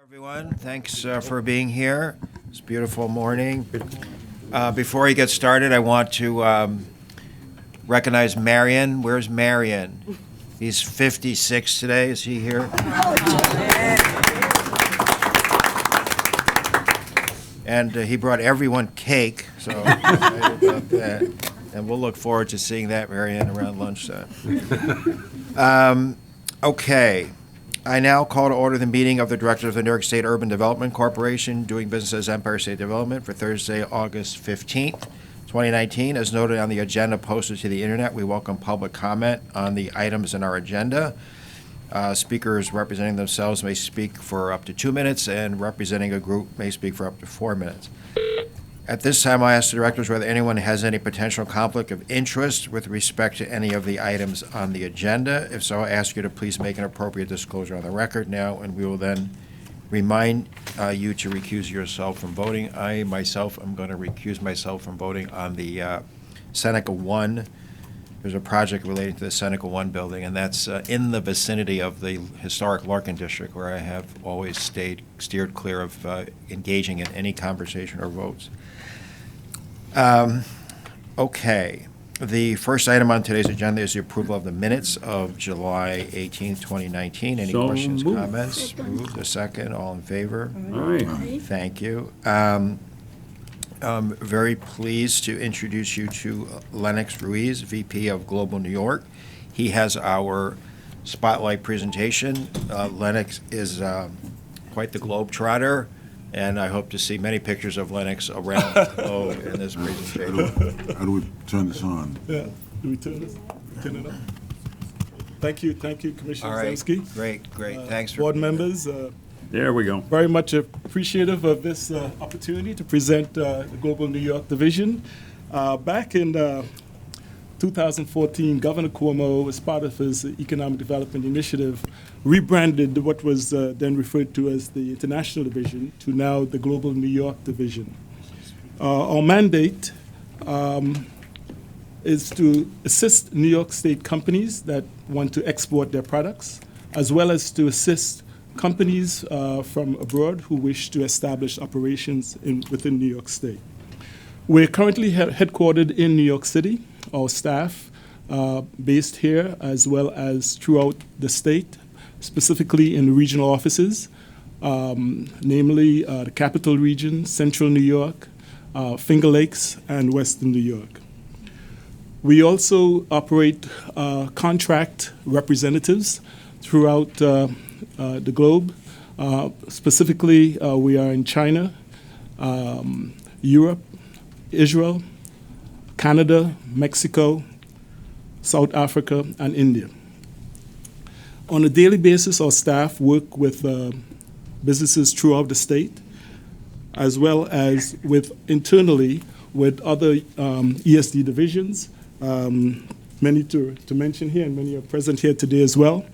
Everyone, thanks for being here. It's a beautiful morning. Before we get started, I want to recognize Marion. Where's Marion? He's 56 today. Is he here? And he brought everyone cake, so I'm excited about that. And we'll look forward to seeing that, Marion, around lunchtime. Okay. I now call to order the meeting of the Directors of the New York State Urban Development Corporation, doing business as Empire State Development, for Thursday, August 15th, 2019. As noted on the agenda posted to the internet, we welcome public comment on the items in our agenda. Speakers representing themselves may speak for up to 2 minutes, and representing a group may speak for up to 4 minutes. At this time, I ask the directors whether anyone has any potential conflict of interest with respect to any of the items on the agenda. If so, I ask you to please make an appropriate disclosure on the record now, and we will then remind you to recuse yourself from voting. I, myself, am going to recuse myself from voting on the Seneca 1. There's a project relating to the Seneca 1 building, and that's in the vicinity of the historic Larkin District, where I have always steered clear of engaging in any conversation or votes. Okay. The first item on today's agenda is the approval of the minutes of July 18th, 2019. Any questions, comments? Moved. A second. All in favor? Aye. Thank you. Very pleased to introduce you to Lennox Ruiz, VP of Global New York. He has our spotlight presentation. Lennox is quite the globetrotter, and I hope to see many pictures of Lennox around the globe in this presentation. How do we turn this on? Yeah, do we turn it on? Thank you, Commissioner All right, Zemsky. great. Thanks for Board members, There we go. very much appreciative of this opportunity to present the Global New York Division. Back in 2014, Governor Cuomo, as part of his economic development initiative, rebranded what was then referred to as the International Division to now the Global New York Division. Our mandate is to assist New York State companies that want to export their products, as well as to assist companies from abroad who wish to establish operations within New York State. We're currently headquartered in New York City. Our staff based here, as well as throughout the state, specifically in regional offices, namely the Capital Region, Central New York, Finger Lakes, and Western New York. We also operate contract representatives throughout the globe. Specifically, we are in China, Europe, Israel, Canada, Mexico, South Africa, and India. On a daily basis, our staff work with businesses throughout the state, as well as internally with other ESD divisions, many to mention here, and many are present here today as well.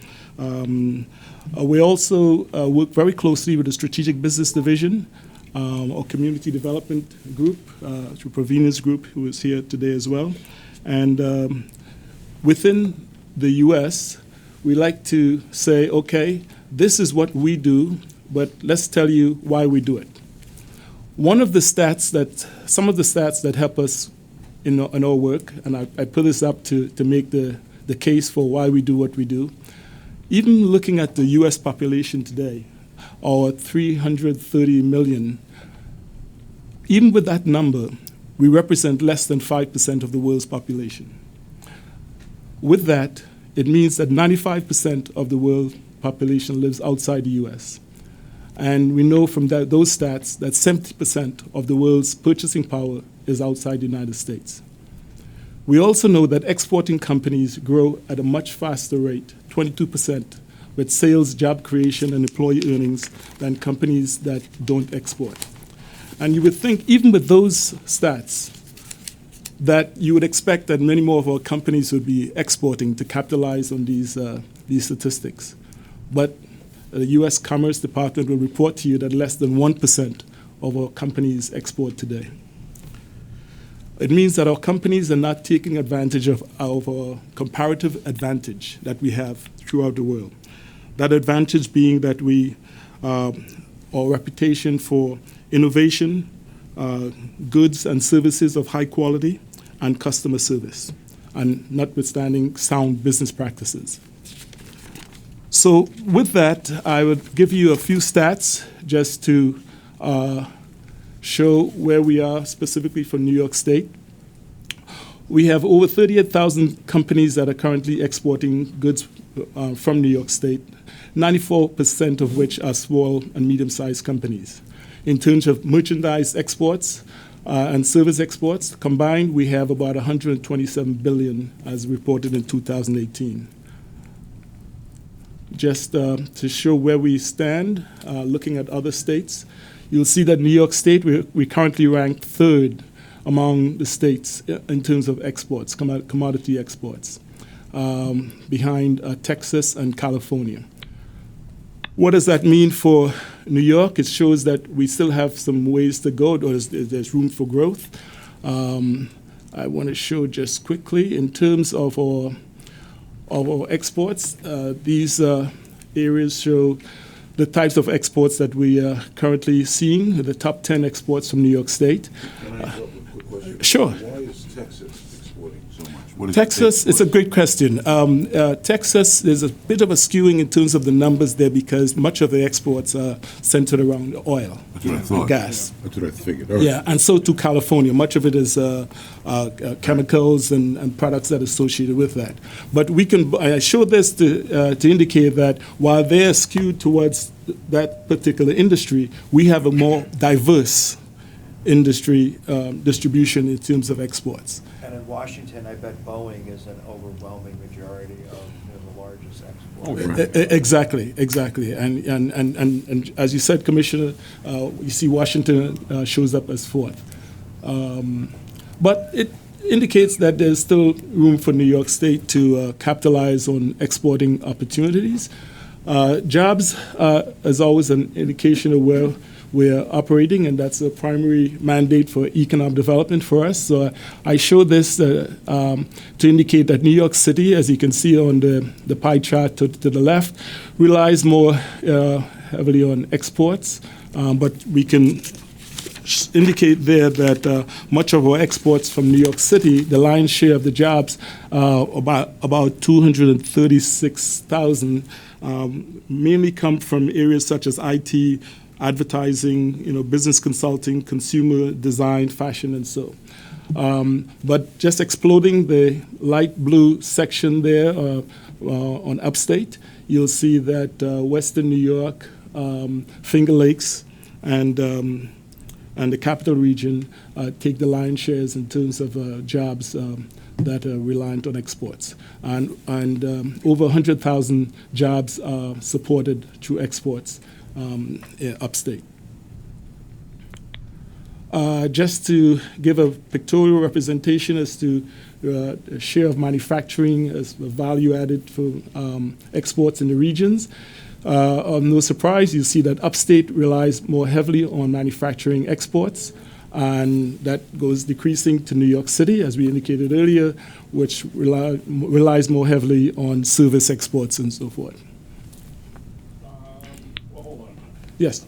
We also work very closely with the Strategic Business Division, our Community Development Group, through Pravina's group, who is here today as well. And within the U.S., we like to say, okay, this is what we do, but let's tell you why we do it. Some of the stats that help us in our work, and I put this up to make the case for why we do what we do. Even looking at the U.S. population today, our 330 million, even with that number, we represent less than 5% of the world's population. With that, it means that 95% of the world population lives outside the U.S. And we know from those stats that 70% of the world's purchasing power is outside the United States. We also know that exporting companies grow at a much faster rate, 22%, with sales, job creation, and employee earnings than companies that don't export. And you would think, even with those stats, that you would expect that many more of our companies would be exporting to capitalize on these statistics. But the U.S. Commerce Department will report to you that less than 1% of our companies export today. It means that our companies are not taking advantage of our comparative advantage that we have throughout the world. That advantage being that we our reputation for innovation, goods and services of high quality, and customer service, and notwithstanding sound business practices. So with that, I would give you a few stats just to show where we are specifically for New York State. We have over 38,000 companies that are currently exporting goods from New York State, 94% of which are small and medium-sized companies. In terms of merchandise exports and service exports, combined, we have about $127 billion as reported in 2018. Just to show where we stand, looking at other states, you'll see that New York State, we currently rank third among the states in terms of exports, commodity exports, behind Texas and California. What does that mean for New York? It shows that we still have some ways to go, or there's room for growth. I want to show just quickly in terms of our exports. These areas show the types of exports that we are currently seeing, the top 10 exports from New York State. Can I interrupt with a quick question? Sure. Why is Texas exporting so much? What is Texas, it's a great question. Texas, there's a bit of a skewing in terms of the numbers there because much of the exports are centered around oil That's what I thought. and gas. That's what I figured. All right. Yeah, and so to California. Much of it is chemicals and products that are associated with that. But I showed this to indicate that while they're skewed towards that particular industry, we have a more diverse industry distribution in terms of exports. And in Washington, I bet Boeing is an overwhelming majority of the largest exporters. Exactly. And as you said, Commissioner, you see Washington shows up as fourth. But it indicates that there's still room for New York State to capitalize on exporting opportunities. Jobs is always an indication of where we're operating, and that's a primary mandate for economic development for us. So I show this to indicate that New York City, as you can see on the pie chart to the left, relies more heavily on exports, but we can indicate there that much of our exports from New York City, the lion's share of the jobs, about 236,000, mainly come from areas such as IT, advertising, business consulting, consumer design, fashion, and so. But just exploding the light blue section there on upstate, you'll see that Western New York, Finger Lakes, and the capital region take the lion's shares in terms of jobs that are reliant on exports. And over 100,000 jobs are supported through exports upstate. Just to give a pictorial representation as to share of manufacturing as value added for exports in the regions. No surprise, you see that upstate relies more heavily on manufacturing exports, and that goes decreasing to New York City, as we indicated earlier, which relies more heavily on service exports and so forth. Well, hold on. Yes.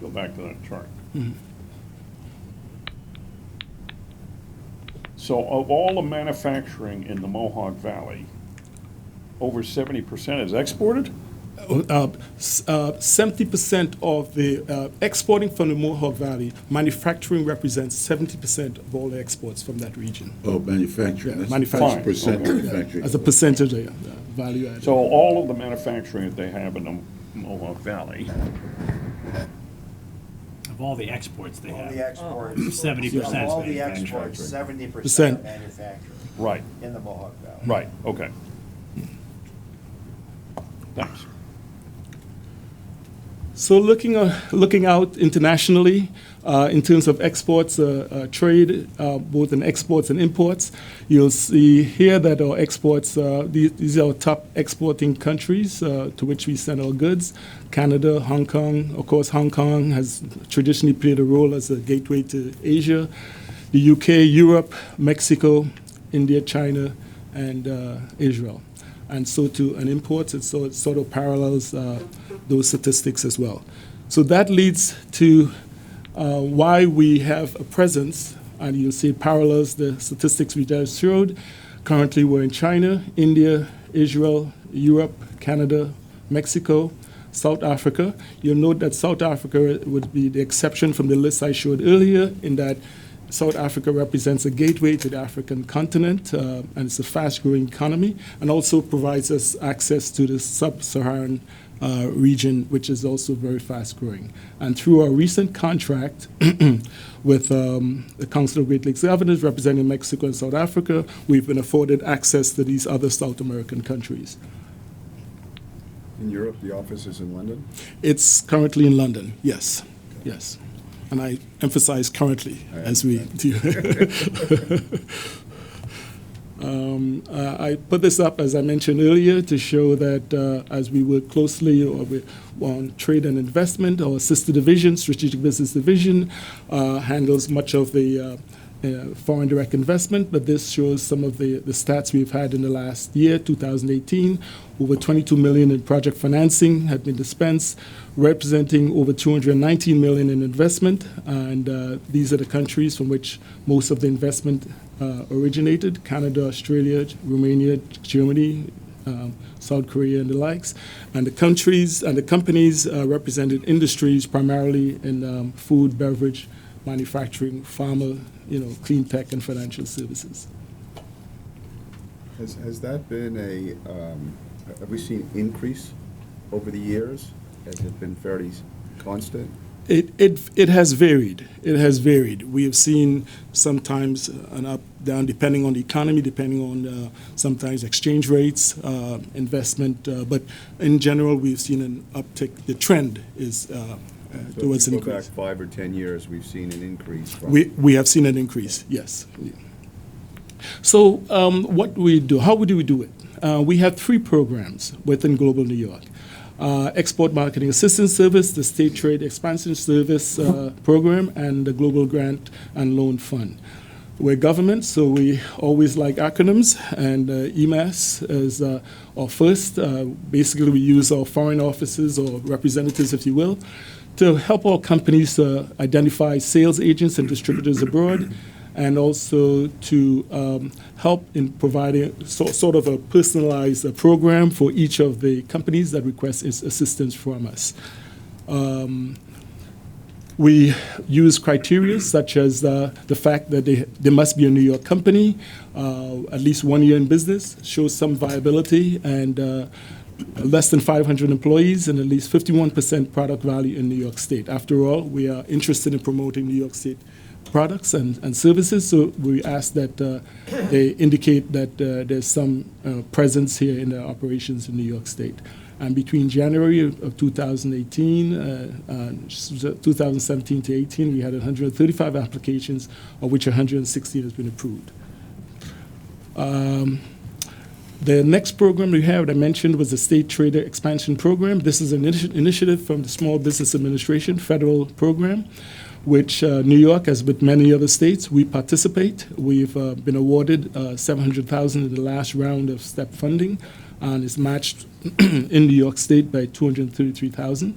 Go back to that chart. Mm-hmm. So of all the manufacturing in the Mohawk Valley, over 70% is exported? 70% of the exporting from the Mohawk Valley, manufacturing represents 70% of all the exports from that region. Oh, manufacturing. Yeah, That's manufacturing. percent Okay. manufacturing. As a percentage of value added. So all of the manufacturing that they have in the Mohawk Valley, Of all the exports they All have. the exports. 70% Of all is the manufacturing. exports, 70% Percent. manufacturing right, in the Mohawk Valley. right, okay. Thanks. So looking out internationally, in terms of exports, trade, both in exports and imports, you'll see here that our exports, these are our top exporting countries to which we send our goods. Canada, Hong Kong. Of course, Hong Kong has traditionally played a role as a gateway to Asia. The UK, Europe, Mexico, India, China, and Israel. And so too, and imports, it sort of parallels those statistics as well. So that leads to why we have a presence, and you'll see it parallels the statistics we just showed. Currently, we're in China, India, Israel, Europe, Canada, Mexico, South Africa. You'll note that South Africa would be the exception from the list I showed earlier, in that South Africa represents a gateway to the African continent, and it's a fast-growing economy, and also provides us access to the sub-Saharan region, which is also very fast-growing. And through our recent contract with the Council of Great Lakes Governors representing Mexico and South Africa, we've been afforded access to these other South American countries. In Europe, the office is in London? It's currently in London, yes, yes. And I emphasize currently as we do. I put this up, as I mentioned earlier, to show that as we work closely on trade and investment, our sister division, Strategic Business Division, handles much of the foreign direct investment, but this shows some of the stats we've had in the last year, 2018. Over $22 million in project financing had been dispensed, representing over $219 million in investment, and these are the countries from which most of the investment originated: Canada, Australia, Romania, Germany, South Korea, and the likes. And the countries and the companies represented industries primarily in food, beverage, manufacturing, pharma, clean tech, and financial services. Has that been have we seen increase over the years? Has it been fairly constant? It has varied. It has varied. We have seen sometimes an up, down, depending on the economy, depending on sometimes exchange rates, investment, but in general, we've seen an uptick. The trend is towards an So if you go increase. back 5 or 10 years, we've seen an increase. We have seen an increase, yes. So what do we do? How do we do it? We have 3 programs within Global New York. Export Marketing Assistance Service, the State Trade Expansion Service Program, and the Global Grant and Loan Fund. We're government, so we always like acronyms, and EMAS is our first. Basically, we use our foreign offices, or representatives, if you will, to help our companies identify sales agents and distributors abroad, and also to help in providing sort of a personalized program for each of the companies that request assistance from us. We use criteria such as the fact that they must be a New York company, at least 1 year in business, shows some viability, and less than 500 employees, and at least 51% product value in New York State. After all, we are interested in promoting New York State products and services, so we ask that they indicate that there's some presence here in the operations in New York State. And between January of 2018, 2017 to 18, we had 135 applications, of which 116 has been approved. The next program we have, that I mentioned, was the State Trader Expansion Program. This is an initiative from the Small Business Administration federal program, which New York, as with many other states, we participate. We've been awarded $700,000 in the last round of STEP funding, and it's matched in New York State by $233,000.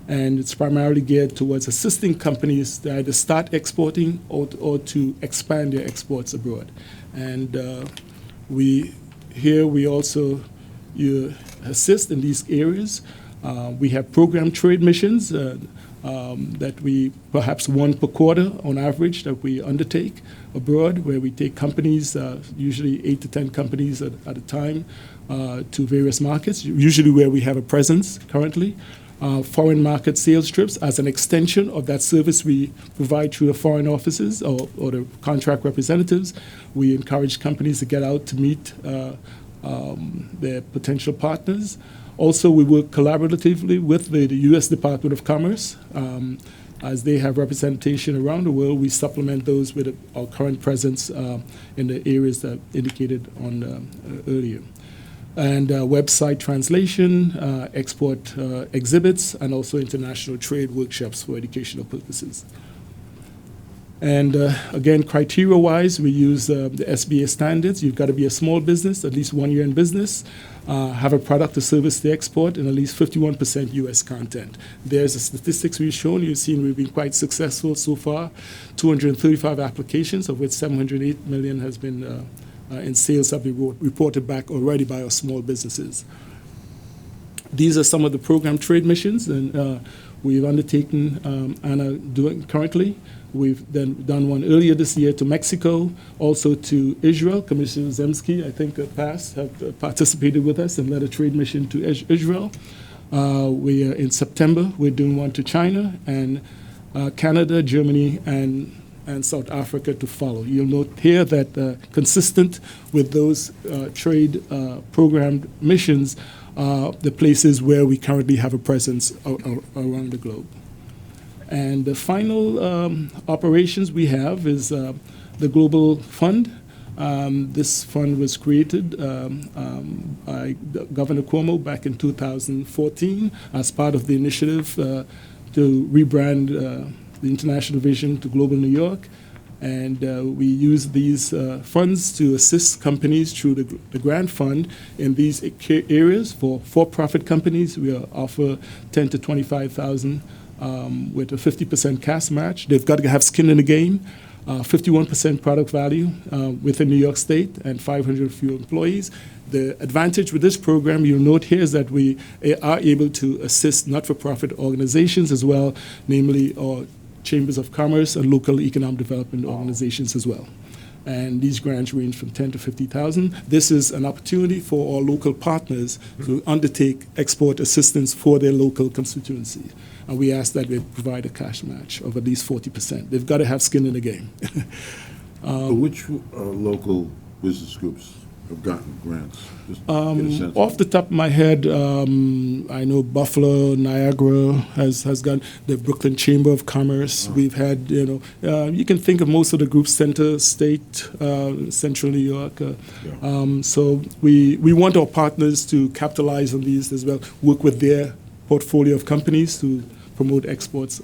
And it's primarily geared towards assisting companies to either start exporting or to expand their exports abroad. And we also assist in these areas. We have program trade missions that we, perhaps 1 per quarter on average, that we undertake abroad, where we take companies, usually 8 to 10 companies at a time, to various markets, usually where we have a presence currently. Foreign market sales trips as an extension of that service we provide through the foreign offices or the contract representatives. We encourage companies to get out to meet their potential partners. Also, we work collaboratively with the U.S. Department of Commerce. As they have representation around the world, we supplement those with our current presence in the areas that indicated on earlier. And website translation, export exhibits, and also international trade workshops for educational purposes. And again, criteria-wise, we use the SBA standards. You've got to be a small business, at least 1 year in business, have a product or service to export, and at least 51% U.S. content. There's the statistics we've shown. You've seen we've been quite successful so far. 235 applications, of which 708 million has been in sales have been reported back already by our small businesses. These are some of the program trade missions, and we've undertaken and are doing currently. We've then done one earlier this year to Mexico, also to Israel. Commissioner Zemsky, I think, have participated with us and led a trade mission to Israel. We are in September. We're doing one to China and Canada, Germany, and South Africa to follow. You'll note here that consistent with those trade program missions, the places where we currently have a presence around the globe. And the final operations we have is the Global Fund. This fund was created by Governor Cuomo back in 2014 as part of the initiative to rebrand the international vision to Global New York. And we use these funds to assist companies through the grant fund in these areas. For-profit companies, we offer $10,000 to $25,000 with a 50% cash match. They've got to have skin in the game. 51% product value within New York State, and 500 few employees. The advantage with this program, you'll note here, is that we are able to assist not-for-profit organizations as well, namely our chambers of commerce and local economic development organizations as well. And these grants range from $10,000 to $50,000. This is an opportunity for our local partners to undertake export assistance for their local constituency. And we ask that they provide a cash match of at least 40%. They've got to have skin in the game. Which local business groups have gotten grants? Just to get a sense. Off the top of my head, I know Buffalo, Niagara has gotten the Brooklyn Chamber of Commerce. We've had, you can think of most of the groups, Center State, Central New York. So we want our partners to capitalize on these as well, work with their portfolio of companies to promote exports.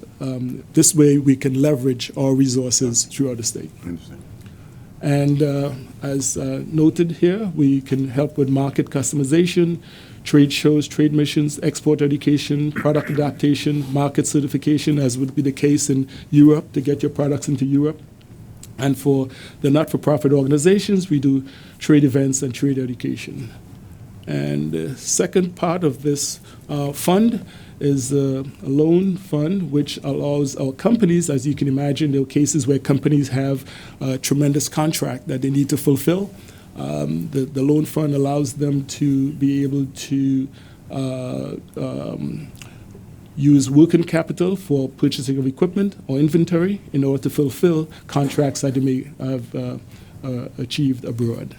This way we can leverage our resources throughout the state. I understand. And as noted here, we can help with market customization, trade shows, trade missions, export education, product adaptation, market certification, as would be the case in Europe, to get your products into Europe. And for the not-for-profit organizations, we do trade events and trade education. And the second part of this fund is a loan fund, which allows our companies, as you can imagine, there are cases where companies have a tremendous contract that they need to fulfill. The loan fund allows them to be able to use working capital for purchasing of equipment or inventory in order to fulfill contracts that they may have achieved abroad.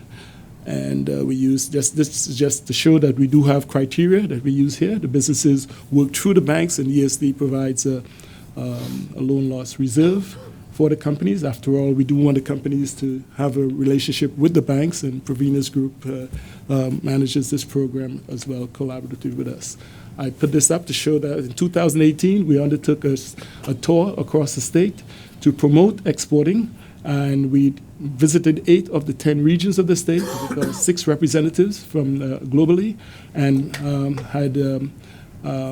And we use this is just to show that we do have criteria that we use here. The businesses work through the banks, and ESD provides a loan loss reserve for the companies. After all, we do want the companies to have a relationship with the banks, and Pravina's group manages this program as well, collaboratively with us. I put this up to show that in 2018, we undertook a tour across the state to promote exporting. And we visited 8 of the 10 regions of the state with 6 representatives from globally, and had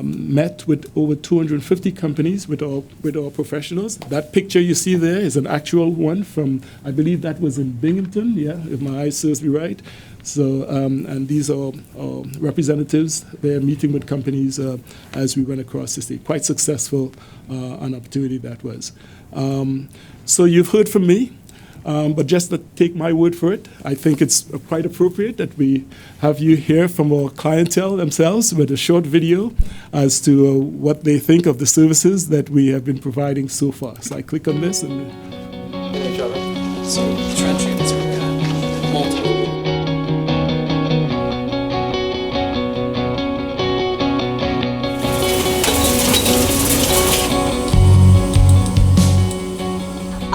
met with over 250 companies with our professionals. That picture you see there is an actual one from, I believe that was in Binghamton, if my eyes serves me right. So, and these are representatives. They're meeting with companies as we went across the state. Quite successful an opportunity that was. So you've heard from me, but just to take my word for it, I think it's quite appropriate that we have you hear from our clientele themselves with a short video as to what they think of the services that we have been providing so far. So I click on this and... So trend treatments are got multiple.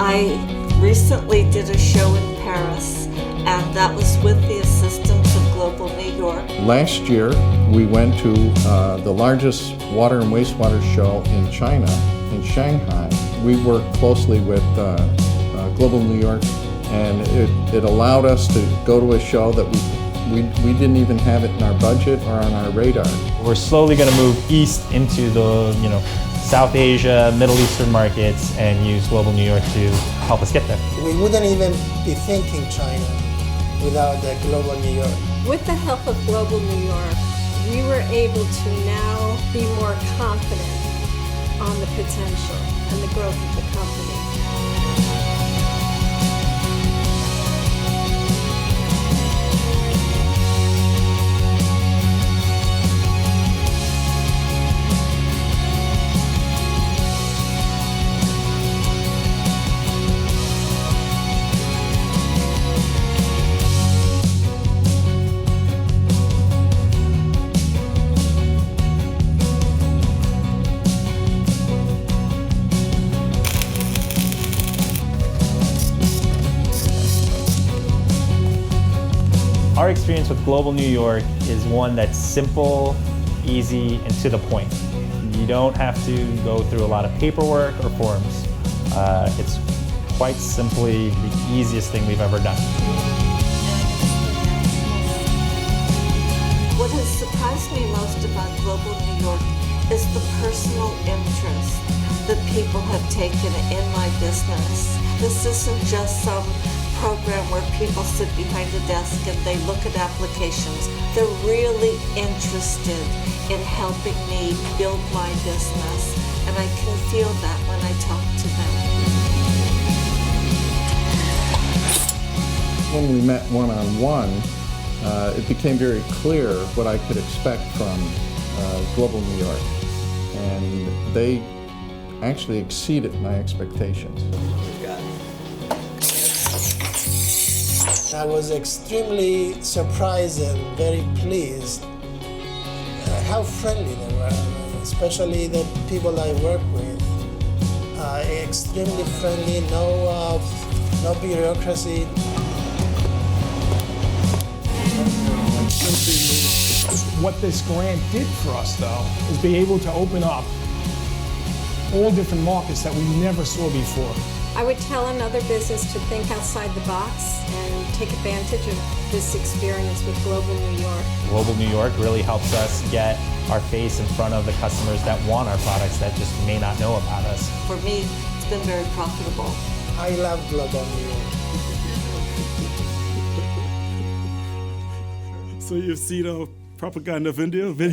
I recently did a show in Paris, and that was with the assistance of Global New York. Last year, we went to the largest water and wastewater show in China, in Shanghai. We worked closely with Global New York, and it allowed us to go to a show that we didn't even have it in our budget or on our radar. We're slowly going to move east into the, South Asia, Middle Eastern markets and use Global New York to help us get there. We wouldn't even be thinking China without the Global New York. With the help of Global New York, we were able to now be more confident on the potential and the growth of the company. Our experience with Global New York is one that's simple, easy, and to the point. You don't have to go through a lot of paperwork or forms. It's quite simply the easiest thing we've ever done. What has surprised me most about Global New York is the personal interest that people have taken in my business. This isn't just some program where people sit behind a desk and they look at applications. They're really interested in helping me build my business, and I can feel that when I talk to them. When we met one-on-one, it became very clear what I could expect from Global New York, and they actually exceeded my expectations. I was extremely surprised and very pleased how friendly they were, especially the people I work with. Extremely friendly, no bureaucracy. What this grant did for us, though, is be able to open up all different markets that we never saw before. I would tell another business to think outside the box and take advantage of this experience with Global New York. Global New York really helps us get our face in front of the customers that want our products that just may not know about us. For me, it's been very profitable. I love Global New York. So you've seen our propaganda video, but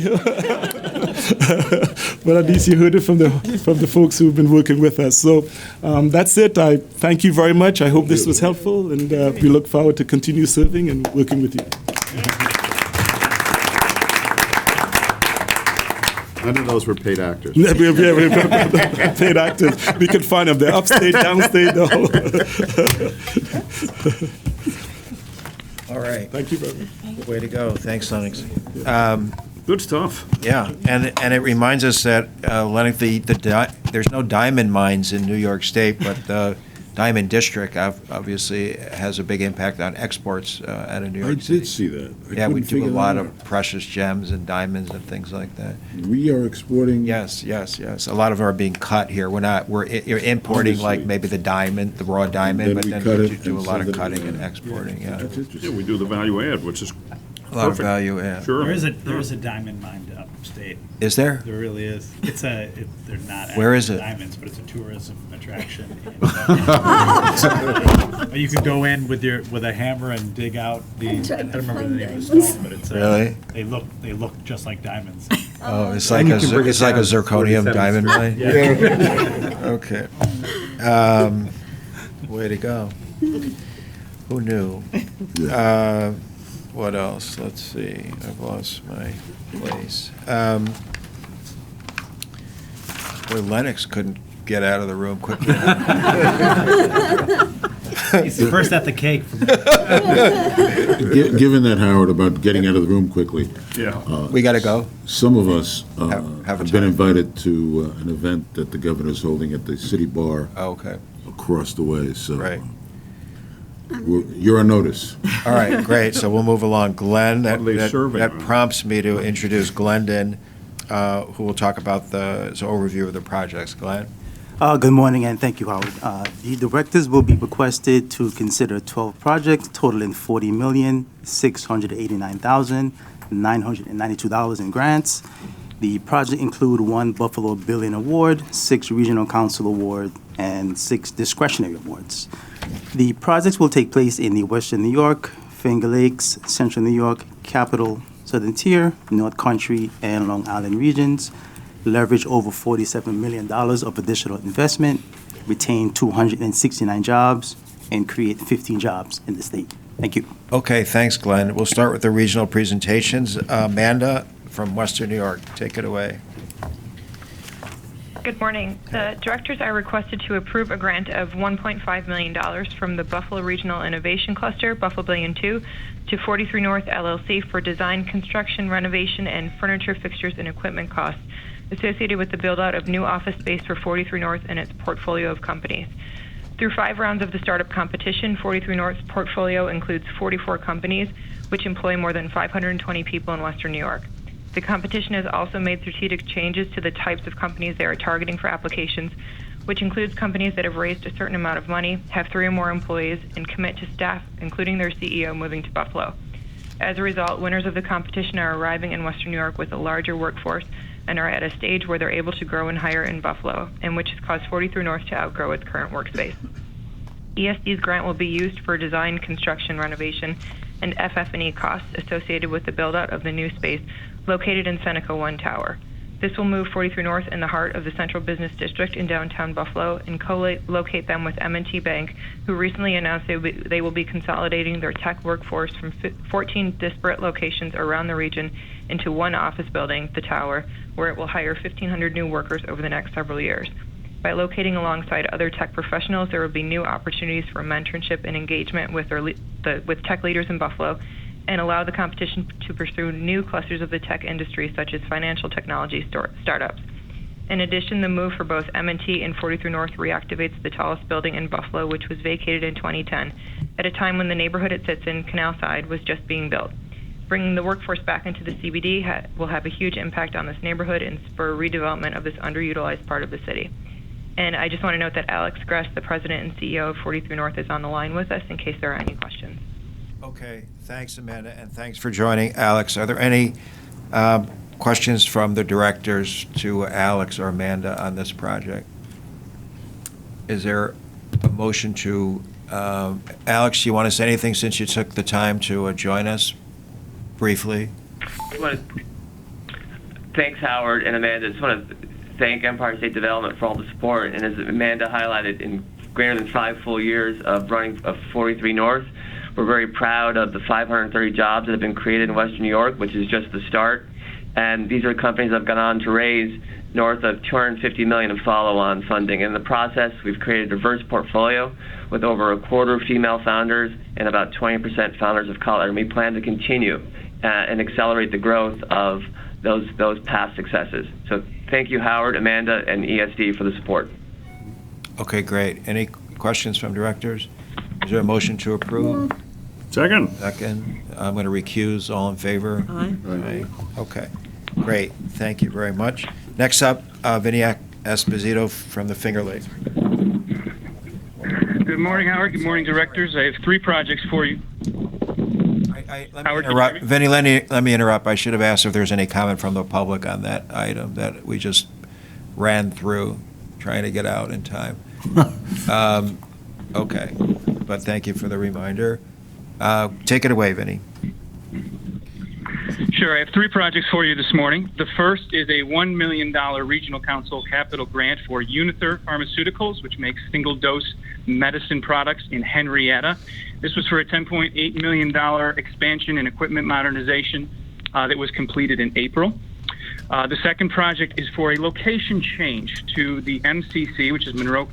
at least you heard it from the folks who've been working with us. So that's it. I thank you very much. I hope this was helpful, and we look forward to continue serving and working with you. None of those were paid actors. Yeah, we're paid actors. We can find them. They're upstate, downstate. All right. Thank you, brother. Way to go. Thanks, Lennox. Good stuff. Yeah, and it reminds us that, Lennox, there's no diamond mines in New York State, but the Diamond District obviously has a big impact on exports out of New York City. I did see that. Yeah, we do a lot of precious gems and diamonds and things like that. We are exporting. Yes. A lot of them are being cut here. You're importing Obviously. like maybe the diamond, the raw diamond, Then but we then cut we it do a and lot of send it cutting around. and exporting, yeah. That's interesting. Yeah, we do the value add, which is A lot of perfect. value, yeah. Sure. There is a diamond mine upstate. Is there? There really is. They're not Where actually is it? diamonds, but it's a tourism attraction. You can go in with a hammer and dig out I don't remember the name of the stone, but it's Really? They look just like diamonds. Oh, it's like a zirconium diamond mine? Yeah. Okay. Way to go. Who knew? What else? Let's see. I've lost my place. Boy, Lennox couldn't get out of the room quick enough. He's first at the cake. Given that, Howard, about getting out of the room quickly. Yeah. We got to go. Some of us Have a have been time. invited to an event that the governor's holding at the city bar Oh, okay. across the way, so. Right. You're on notice. All right, great. So we'll move along. Glenn, What are they serving? that prompts me to introduce Glendon, who will talk about the overview of the projects. Glenn? Good morning, and thank you, Howard. The directors will be requested to consider 12 projects totaling $40,689,992 in grants. The project include 1 Buffalo Billion Award, 6 Regional Council Award, and 6 discretionary awards. The projects will take place in the Western New York, Finger Lakes, Central New York, Capital, Southern Tier, North Country, and Long Island regions. Leverage over $47 million of additional investment, retain 269 jobs, and create 15 jobs in the state. Thank you. Okay, thanks, Glenn. We'll start with the regional presentations. Amanda from Western New York, take it away. Good morning. The directors are requested to approve a grant of $1.5 million from the Buffalo Regional Innovation Cluster, Buffalo Billion 2, to 43 North LLC for design, construction, renovation, and furniture, fixtures, and equipment costs associated with the build-out of new office space for 43 North and its portfolio of companies. Through 5 rounds of the startup competition, 43 North's portfolio includes 44 companies, which employ more than 520 people in Western New York. The competition has also made strategic changes to the types of companies they are targeting for applications, which includes companies that have raised a certain amount of money, have 3 or more employees, and commit to staff, including their CEO, moving to Buffalo. As a result, winners of the competition are arriving in Western New York with a larger workforce and are at a stage where they're able to grow and hire in Buffalo, and which has caused 43 North to outgrow its current workspace. ESD's grant will be used for design, construction, renovation, and FF&E costs associated with the build-out of the new space located in Seneca 1 Tower. This will move 43 North in the heart of the Central Business District in downtown Buffalo and co-locate them with M&T Bank, who recently announced they will be consolidating their tech workforce from 14 disparate locations around the region into one office building, the Tower, where it will hire 1,500 new workers over the next several years. By locating alongside other tech professionals, there will be new opportunities for mentorship and engagement with with tech leaders in Buffalo, and allow the competition to pursue new clusters of the tech industry, such as financial technology startups. In addition, the move for both M&T and 43 North reactivates the tallest building in Buffalo, which was vacated in 2010, at a time when the neighborhood it sits in, Canal Side, was just being built. Bringing the workforce back into the CBD will have a huge impact on this neighborhood and spur redevelopment of this underutilized part of the city. And I just want to note that Alex Gress, the president and CEO of 43 North, is on the line with us in case there are any questions. Okay, thanks, Amanda, and thanks for joining. Alex, are there any questions from the directors to Alex or Amanda on this project? Is there a motion to, Alex, you want to say anything since you took the time to join us briefly? Thanks, Howard and Amanda. I just want to thank Empire State Development for all the support. And as Amanda highlighted, in greater than 5 full years of running of 43 North, we're very proud of the 530 jobs that have been created in Western New York, which is just the start. And these are companies that have gone on to raise north of $250 million in follow-on funding. In the process, we've created a diverse portfolio with over a quarter female founders and about 20% founders of color. And we plan to continue and accelerate the growth of those past successes. So thank you, Howard, Amanda, and ESD for the support. Okay, great. Any questions from directors? Is there a motion to approve? Second. Second. I'm going to recuse. All in favor? Aye. Aye. Okay, great. Thank you very much. Next up, Viniac Esposito from the Finger Lakes. Good morning, Howard. Good morning, directors. I have 3 projects for you. Vinny, let me interrupt. I should have asked if there's any comment from the public on that item that we just ran through, trying to get out in time. Okay, but thank you for the reminder. Take it away, Vinny. Sure. I have 3 projects for you this morning. The first is a $1 million Regional Council capital grant for Unither Pharmaceuticals, which makes single-dose medicine products in Henrietta. This was for a $10.8 million expansion and equipment modernization that was completed in April. The second project is for a location change to the MCC, which is Monroe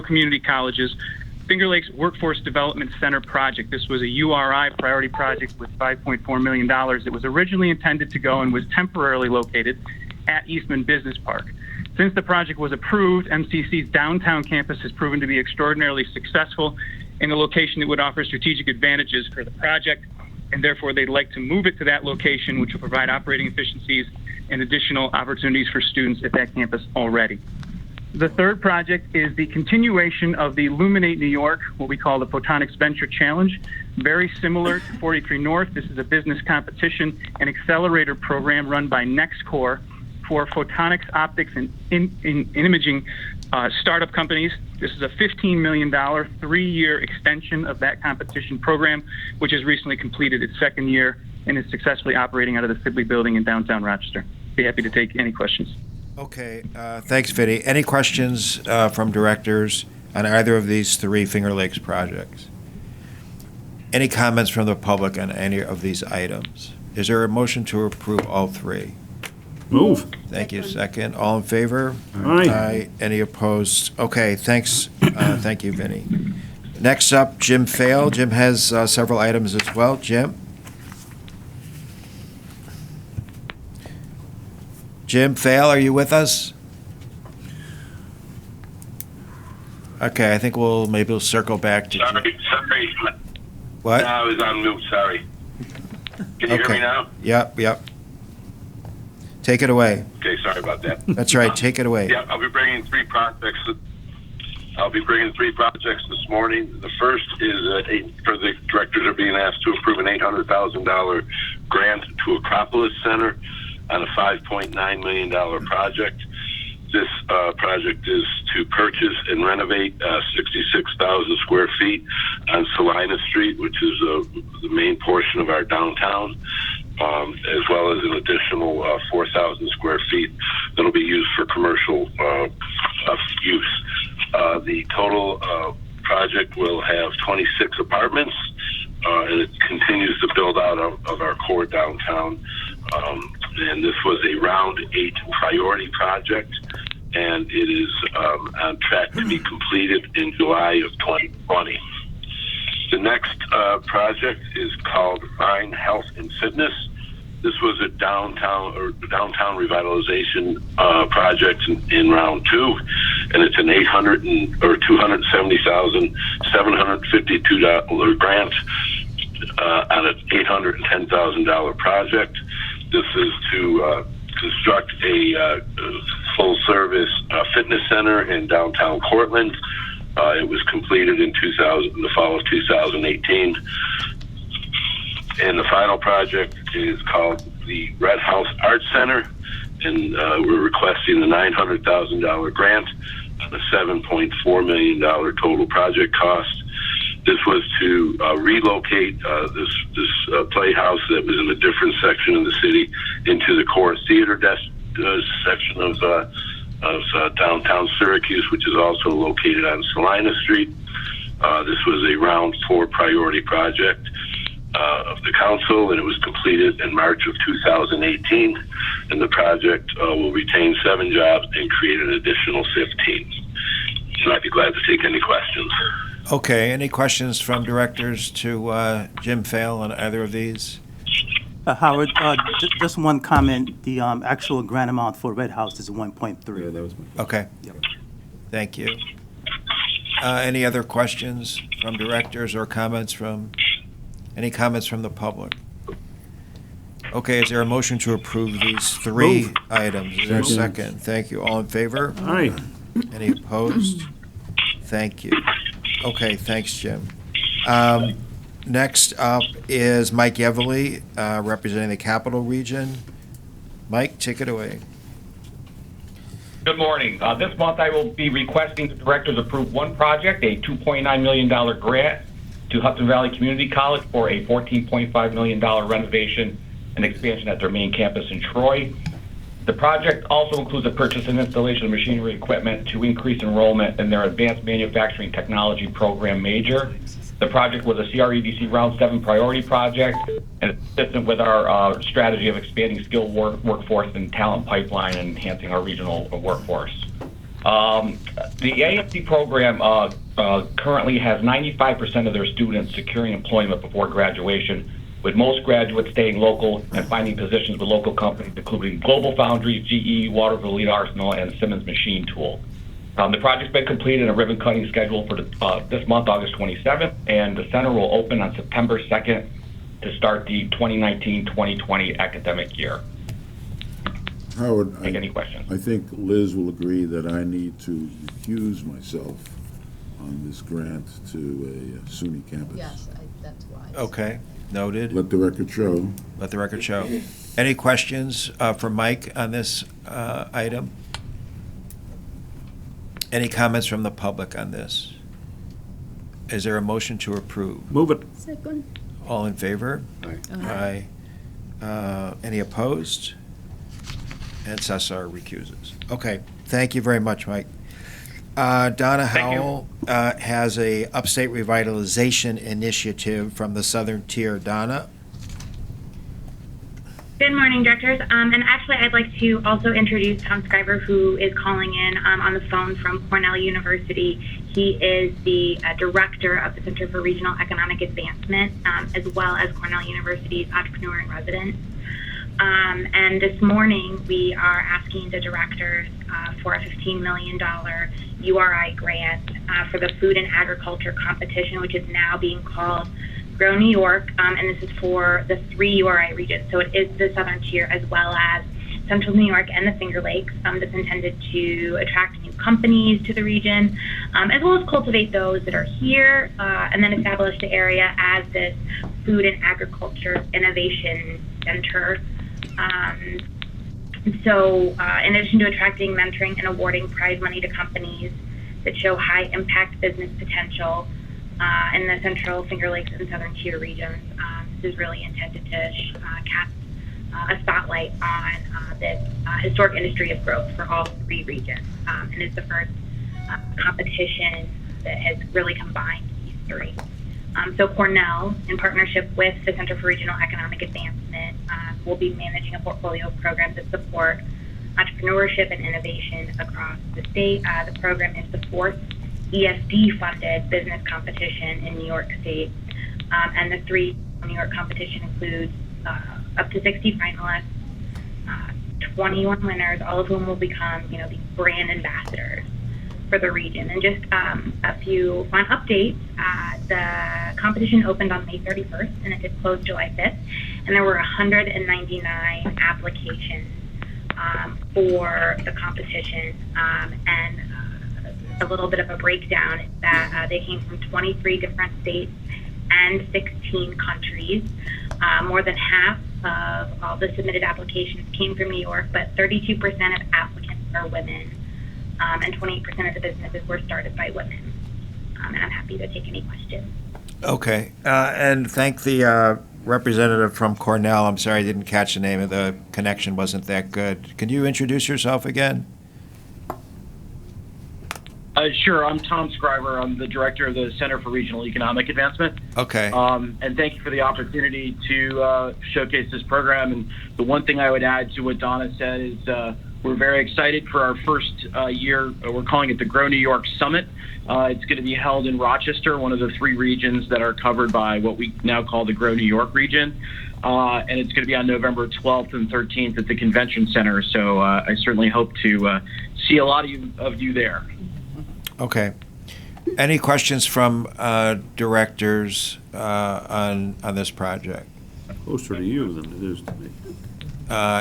Community College's Finger Lakes Workforce Development Center project. This was a URI priority project with $5.4 million. It was originally intended to go and was temporarily located at Eastman Business Park. Since the project was approved, MCC's downtown campus has proven to be extraordinarily successful in a location that would offer strategic advantages for the project, and therefore they'd like to move it to that location, which will provide operating efficiencies and additional opportunities for students at that campus already. The third project is the continuation of the Illuminate New York, what we call the Photonics Venture Challenge. Very similar to 43 North. This is a business competition and accelerator program run by NextCore for photonics, optics, and imaging startup companies. This is a $15 million, 3-year extension of that competition program, which has recently completed its second year and is successfully operating out of the Sibley Building in downtown Rochester. Be happy to take any questions. Okay, thanks, Vinny. Any questions from directors on either of these 3 Finger Lakes projects? Any comments from the public on any of these items? Is there a motion to approve all 3? Move. Thank you. Second. All in favor? Aye. Any opposed? Okay, thanks. Thank you, Vinny. Next up, Jim Fail. Jim has several items as well. Jim? Jim Fail, are you with us? Okay, I think maybe we'll circle back to Jim. Sorry. What? No, I was on mute, sorry. Can you hear me now? Yep. Take it away. Okay, sorry about that. That's right, take it away. Yeah, I'll be bringing 3 projects. I'll be bringing 3 projects this morning. The first is for the directors are being asked to approve an $800,000 grant to Acropolis Center on a $5.9 million project. This project is to purchase and renovate 66,000 square feet on Salina Street, which is the main portion of our downtown, as well as an additional 4,000 square feet that will be used for commercial use. The total project will have 26 apartments, and it continues to build out of our core downtown. And this was a Round 8 priority project, and it is on track to be completed in July of 2020. The next project is called Vine Health and Fitness. This was a downtown revitalization project in Round 2, and it's an $270,752 grant on an $810,000 project. This is to construct a full-service fitness center in downtown Cortland. It was completed in the fall of 2018. And the final project is called the Red House Art Center, and we're requesting a $900,000 grant on a $7.4 million total project cost. This was to relocate this playhouse that was in a different section of the city into the core theater section of downtown Syracuse, which is also located on Salina Street. This was a Round 4 priority project of the council, and it was completed in March of 2018. And the project will retain 7 jobs and create an additional 15. And I'd be glad to take any questions. Okay, any questions from directors to Jim Fail on either of these? Howard, just one comment. The actual grant amount for Red House is 1.3. Yeah, that was my Okay. Yep. Thank you. Any other questions from directors or any comments from the public? Okay, is there a motion to approve these 3 items? Is there a second? Thank you. All in favor? Aye. Any opposed? Thank you. Okay, thanks, Jim. Next up is Mike Yevely, representing the Capital Region. Mike, take it away. Good morning. This month I will be requesting the directors approve one project, a $2.9 million grant to Hudson Valley Community College for a $14.5 million renovation and expansion at their main campus in Troy. The project also includes a purchase and installation of machinery equipment to increase enrollment in their Advanced Manufacturing Technology Program major. The project was a CREDC Round 7 priority project, and it's consistent with our strategy of expanding skilled workforce and talent pipeline and enhancing our regional workforce. The AFC program currently has 95% of their students securing employment before graduation, with most graduates staying local and finding positions with local companies, including Global Foundries, GE, Waterville Lead Arsenal, and Simmons Machine Tool. The project's been completed and a ribbon cutting schedule for this month, August 27th, and the center will open on September 2nd to start the 2019-2020 academic year. Howard, take any questions. I think Liz will agree that I need to recuse myself on this grant to a SUNY campus. Yes, that's wise. Okay, noted. Let the record show. Let the record show. Any questions for Mike on this item? Any comments from the public on this? Is there a motion to approve? Move it. Second. All in favor? Aye. Aye. Any opposed? And Cesar recuses. Okay, thank you very much, Mike. Donna Howell has a upstate revitalization initiative from the Southern Tier. Donna? Good morning, directors. And actually, I'd like to also introduce Tom Scriver, who is calling in on the phone from Cornell University. He is the director of the Center for Regional Economic Advancement, as well as Cornell University's Entrepreneur in Residence. And this morning, we are asking the directors for a $15 million URI grant for the food and agriculture competition, which is now being called Grow New York, and this is for the 3 URI regions. So it is the Southern Tier as well as Central New York and the Finger Lakes. That's intended to attract new companies to the region, as well as cultivate those that are here, and then establish the area as this food and agriculture innovation center. So in addition to attracting, mentoring, and awarding prize money to companies that show high impact business potential in the Central, Finger Lakes, and Southern Tier regions, this is really intended to cast a spotlight on this historic industry of growth for all 3 regions. And it's the first competition that has really combined these 3. So Cornell, in partnership with the Center for Regional Economic Advancement, will be managing a portfolio of programs that support entrepreneurship and innovation across the state. The program is the 4th ESD-funded business competition in New York State, and the 3 New York competition includes up to 60 finalists, 21 winners, all of whom will become, the brand ambassadors for the region. And just a few fun updates. The competition opened on May 31st, and it did close July 5th, and there were 199 applications for the competition, and a little bit of a breakdown is that they came from 23 different states and 16 countries. More than half of all the submitted applications came from New York, but 32% of applicants are women, and 28% of the businesses were started by women. And I'm happy to take any questions. Okay, and thank the representative from Cornell. I'm sorry I didn't catch the name. The connection wasn't that good. Can you introduce yourself again? Sure. I'm Tom Scriver. I'm the director of the Center for Regional Economic Advancement. Okay. And thank you for the opportunity to showcase this program. And the one thing I would add to what Donna said is we're very excited for our first year. We're calling it the Grow New York Summit. It's going to be held in Rochester, one of the 3 regions that are covered by what we now call the Grow New York region. And it's going to be on November 12th and 13th at the Convention Center. So I certainly hope to see a lot of you there. Okay. Any questions from directors on this project? Closer to you than it is to me.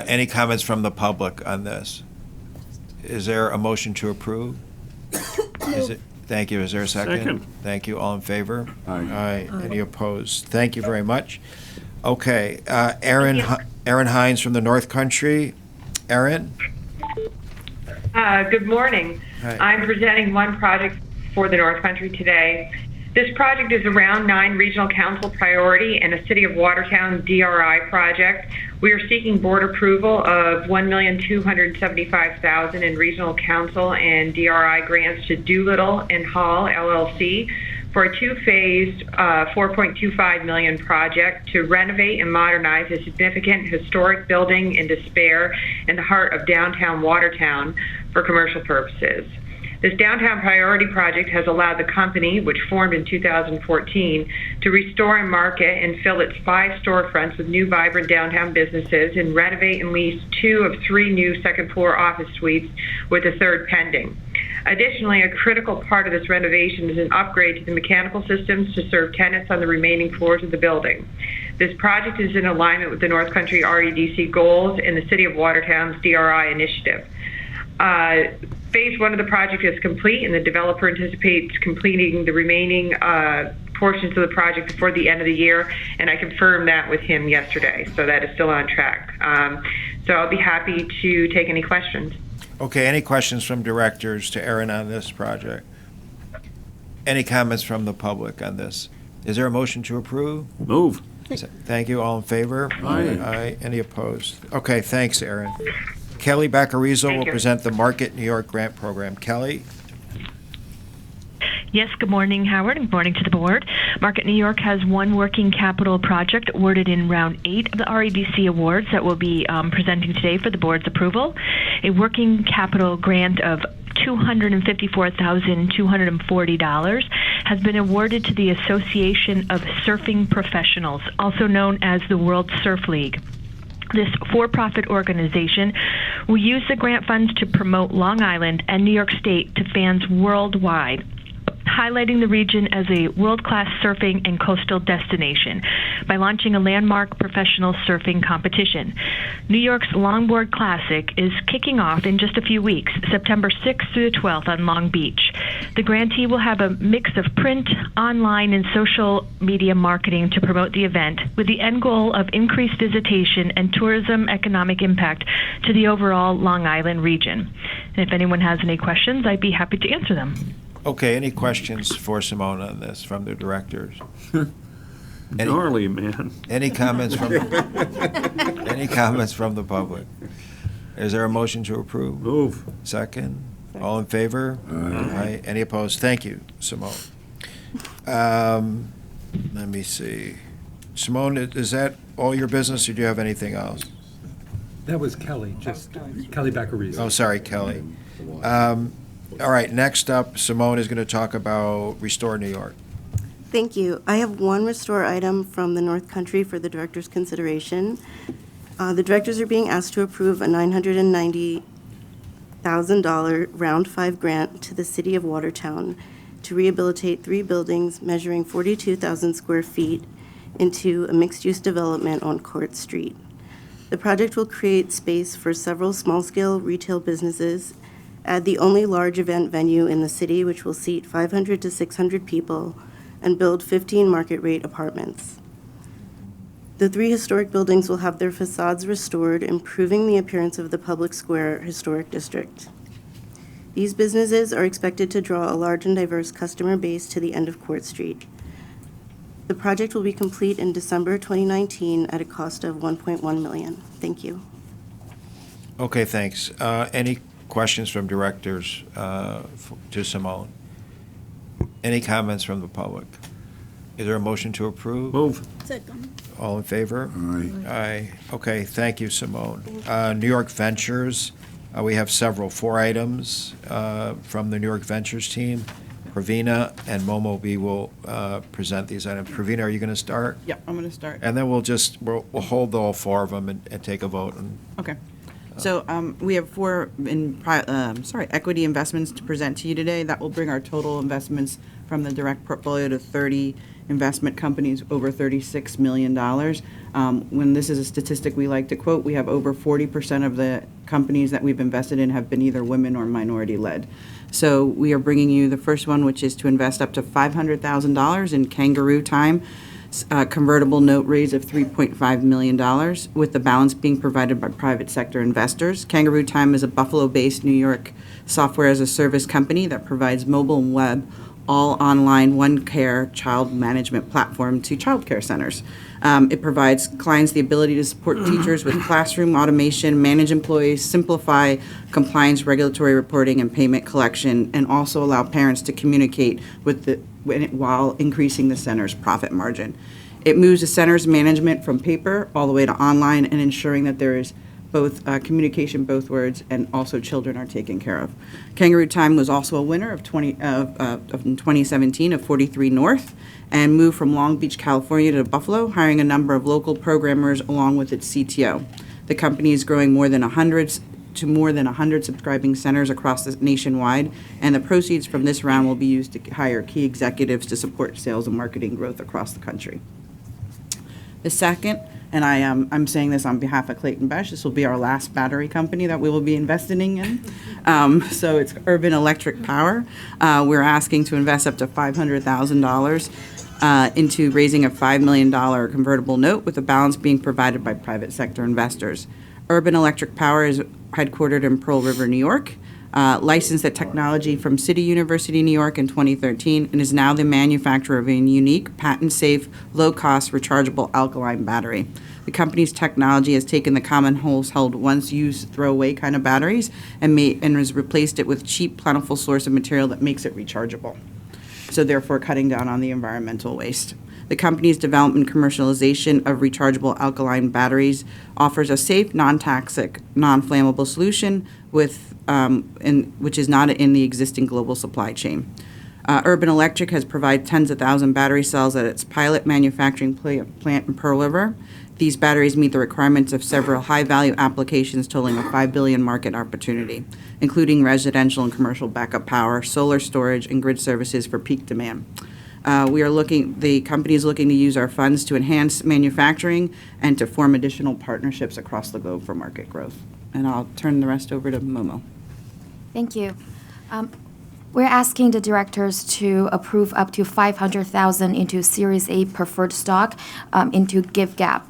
Any comments from the public on this? Is there a motion to approve? Thank you. Is there a second? Second. Thank you. All in favor? Aye. Aye. Any opposed? Thank you very much. Okay. Erin Hines from the North Country. Erin? Good morning. Hi. I'm presenting one project for the North Country today. This project is a Round 9 Regional Council priority and a City of Watertown DRI project. We are seeking board approval of $1,275,000 in Regional Council and DRI grants to Doolittle and Hall LLC for a 2-phased $4.25 million project to renovate and modernize a significant historic building in despair in the heart of downtown Watertown for commercial purposes. This downtown priority project has allowed the company, which formed in 2014, to restore and market and fill its 5 storefronts with new vibrant downtown businesses and renovate and lease 2 of 3 new second-floor office suites, with a 3rd pending. Additionally, a critical part of this renovation is an upgrade to the mechanical systems to serve tenants on the remaining floors of the building. This project is in alignment with the North Country REDC goals and the City of Watertown's DRI initiative. Phase 1 of the project is complete, and the developer anticipates completing the remaining portions of the project before the end of the year, and I confirmed that with him yesterday, so that is still on track. So I'll be happy to take any questions. Okay, any questions from directors to Aaron on this project? Any comments from the public on this? Is there a motion to approve? Move. Thank you. All in favor? Aye. Aye. Any opposed? Okay, thanks, Aaron. Kelly Baccarizzo will present the Market New York Grant Program. Kelly? Yes, good morning, Howard, and good morning to the board. Market New York has one working capital project awarded in round 8 of the REDC awards that we'll be presenting today for the board's approval. A working capital grant of $254,240 has been awarded to the Association of Surfing Professionals, also known as the World Surf League. This for-profit organization will use the grant funds to promote Long Island and New York State to fans worldwide, highlighting the region as a world-class surfing and coastal destination by launching a landmark professional surfing competition. New York's Longboard Classic is kicking off in just a few weeks, September 6th through the 12th on Long Beach. The grantee will have a mix of print, online, and social media marketing to promote the event, with the end goal of increased visitation and tourism economic impact to the overall Long Island region. And if anyone has any questions, I'd be happy to answer them. Okay, any questions for Simone on this from the directors? Gnarly, man. Any comments from any comments from the public? Is there a motion to approve? Move. Second. All in favor? Aye. Any opposed? Thank you, Simone. Let me see. Simone, is that all your business, or do you have anything else? That was Kelly, just Kelly Baccarizzo. Oh, sorry, Kelly. All right, next up, Simone is going to talk about Restore New York. Thank you. I have one restore item from the North Country for the director's consideration. The directors are being asked to approve a $990,000 Round 5 grant to the City of Watertown to rehabilitate 3 buildings measuring 42,000 square feet into a mixed-use development on Court Street. The project will create space for several small-scale retail businesses, add the only large event venue in the city, which will seat 500 to 600 people, and build 15 market-rate apartments. The 3 historic buildings will have their facades restored, improving the appearance of the public square historic district. These businesses are expected to draw a large and diverse customer base to the end of Court Street. The project will be complete in December 2019 at a cost of $1.1 million. Thank you. Okay, thanks. Any questions from directors to Simone? Any comments from the public? Is there a motion to approve? Move. Second. All in favor? Aye. Aye. Okay, thank you, Simone. New York Ventures, we have 4 items from the New York Ventures team. Pravina and Momo B will present these items. Pravina, are you going to start? Yep, I'm going to start. And then we'll hold all 4 of them and take a vote. Okay. So we have 4 equity investments to present to you today. That will bring our total investments from the direct portfolio to 30 investment companies, over $36 million. When this is a statistic we like to quote, we have over 40% of the companies that we've invested in have been either women or minority-led. So we are bringing you the first one, which is to invest up to $500,000 in Kangaroo Time, convertible note raise of $3.5 million, with the balance being provided by private sector investors. Kangaroo Time is a Buffalo-based New York software-as-a-service company that provides mobile and web all online one-care child management platform to child care centers. It provides clients the ability to support teachers with classroom automation, manage employees, simplify compliance, regulatory reporting, and payment collection, and also allow parents to communicate while increasing the center's profit margin. It moves the center's management from paper all the way to online and ensuring that there is both communication, both words, and also children are taken care of. Kangaroo Time was also a winner of 2017 of 43 North and moved from Long Beach, California to Buffalo, hiring a number of local programmers along with its CTO. The company is growing more than 100 subscribing centers across the nationwide, and the proceeds from this round will be used to hire key executives to support sales and marketing growth across the country. The second, and I'm saying this on behalf of Clayton Besh, this will be our last battery company that we will be investing in. So it's Urban Electric Power. We're asking to invest up to $500,000 into raising a $5 million convertible note, with the balance being provided by private sector investors. Urban Electric Power is headquartered in Pearl River, New York, licensed at technology from City University, New York in 2013, and is now the manufacturer of a unique, patent-safe, low-cost, rechargeable alkaline battery. The company's technology has taken the common household once-used throwaway kind of batteries and has replaced it with cheap, plentiful source of material that makes it rechargeable, so therefore cutting down on the environmental waste. The company's development and commercialization of rechargeable alkaline batteries offers a safe, non-toxic, non-flammable solution which is not in the existing global supply chain. Urban Electric has provided tens of thousands battery cells at its pilot manufacturing plant in Pearl River. These batteries meet the requirements of several high-value applications totaling a $5 billion market opportunity, including residential and commercial backup power, solar storage, and grid services for peak demand. The company is looking to use our funds to enhance manufacturing and to form additional partnerships across the globe for market growth. And I'll turn the rest over to Momo. Thank you. We're asking the directors to approve up to $500,000 into Series A preferred stock into GiveGap.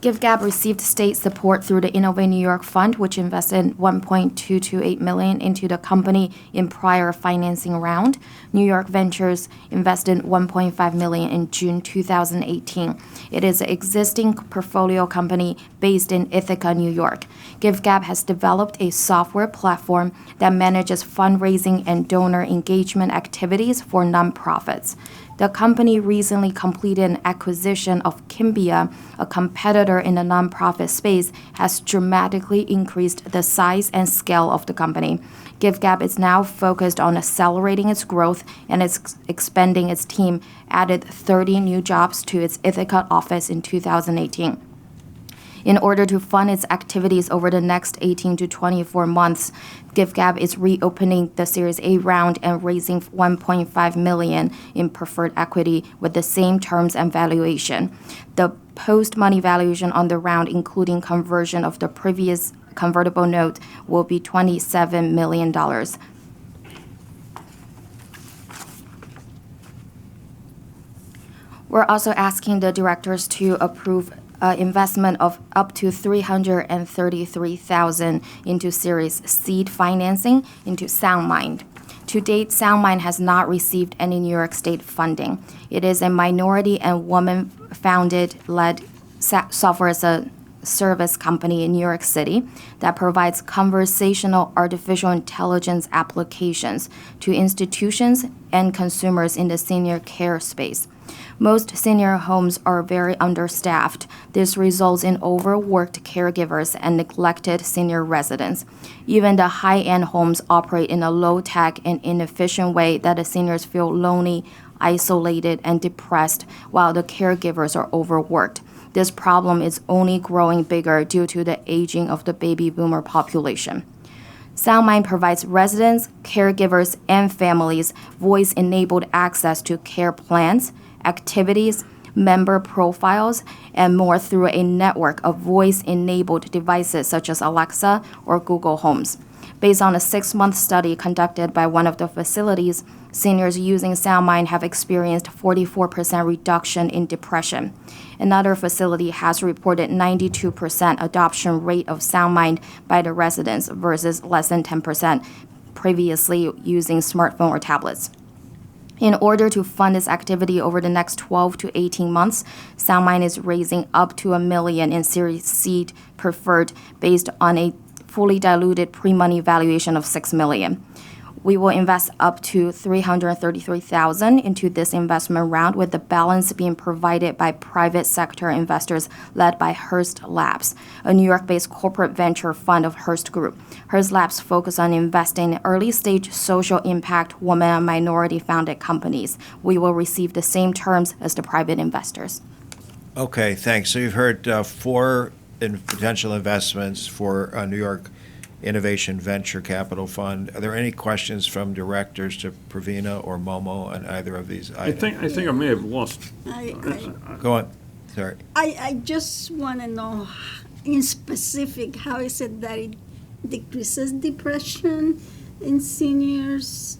GiveGap received state support through the Innovate New York Fund, which invested $1.228 million into the company in prior financing round. New York Ventures invested $1.5 million in June 2018. It is an existing portfolio company based in Ithaca, New York. GiveGap has developed a software platform that manages fundraising and donor engagement activities for nonprofits. The company recently completed an acquisition of Kimbia, a competitor in the nonprofit space, has dramatically increased the size and scale of the company. GiveGap is now focused on accelerating its growth and is expanding its team, added 30 new jobs to its Ithaca office in 2018. In order to fund its activities over the next 18 to 24 months, GiveGap is reopening the Series A round and raising $1.5 million in preferred equity with the same terms and valuation. The post-money valuation on the round, including conversion of the previous convertible note, will be $27 million. We're also asking the directors to approve investment of up to $333,000 into Series Seed financing into SoundMind. To date, SoundMind has not received any New York State funding. It is a minority and woman-founded led software as a service company in New York City that provides conversational artificial intelligence applications to institutions and consumers in the senior care space. Most senior homes are very understaffed. This results in overworked caregivers and neglected senior residents. Even the high-end homes operate in a low-tech and inefficient way that the seniors feel lonely, isolated, and depressed while the caregivers are overworked. This problem is only growing bigger due to the aging of the baby boomer population. SoundMind provides residents, caregivers, and families voice-enabled access to care plans, activities, member profiles, and more through a network of voice-enabled devices such as Alexa or Google Homes. Based on a 6-month study conducted by one of the facilities, seniors using SoundMind have experienced 44% reduction in depression. Another facility has reported 92% adoption rate of SoundMind by the residents versus less than 10% previously using smartphone or tablets. In order to fund this activity over the next 12 to 18 months, SoundMind is raising up to $1 million in Series Seed preferred based on a fully diluted pre-money valuation of $6 million. We will invest up to $333,000 into this investment round, with the balance being provided by private sector investors led by Hearst Labs, a New York-based corporate venture fund of Hearst Group. Hearst Labs focus on investing in early-stage social impact women and minority-founded companies. We will receive the same terms as the private investors. Okay, thanks. So you've heard 4 potential investments for New York Innovation Venture Capital Fund. Are there any questions from directors to Pravina or Momo on either of these items? I think I may have lost. Go on. Sorry. I just want to know in specific, how is it that it decreases depression in seniors?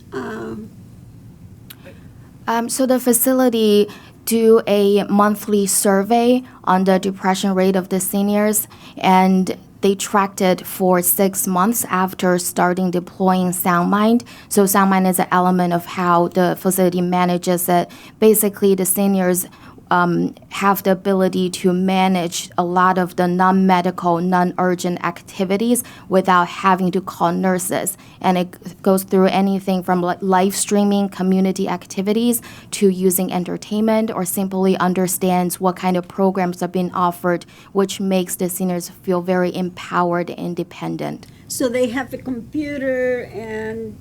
So the facility do a monthly survey on the depression rate of the seniors, and they tracked it for 6 months after starting deploying SoundMind. So SoundMind is an element of how the facility manages it. Basically, the seniors have the ability to manage a lot of the non-medical, non-urgent activities without having to call nurses. And it goes through anything from live streaming community activities to using entertainment, or simply understands what kind of programs are being offered, which makes the seniors feel very empowered and independent. So they have a computer and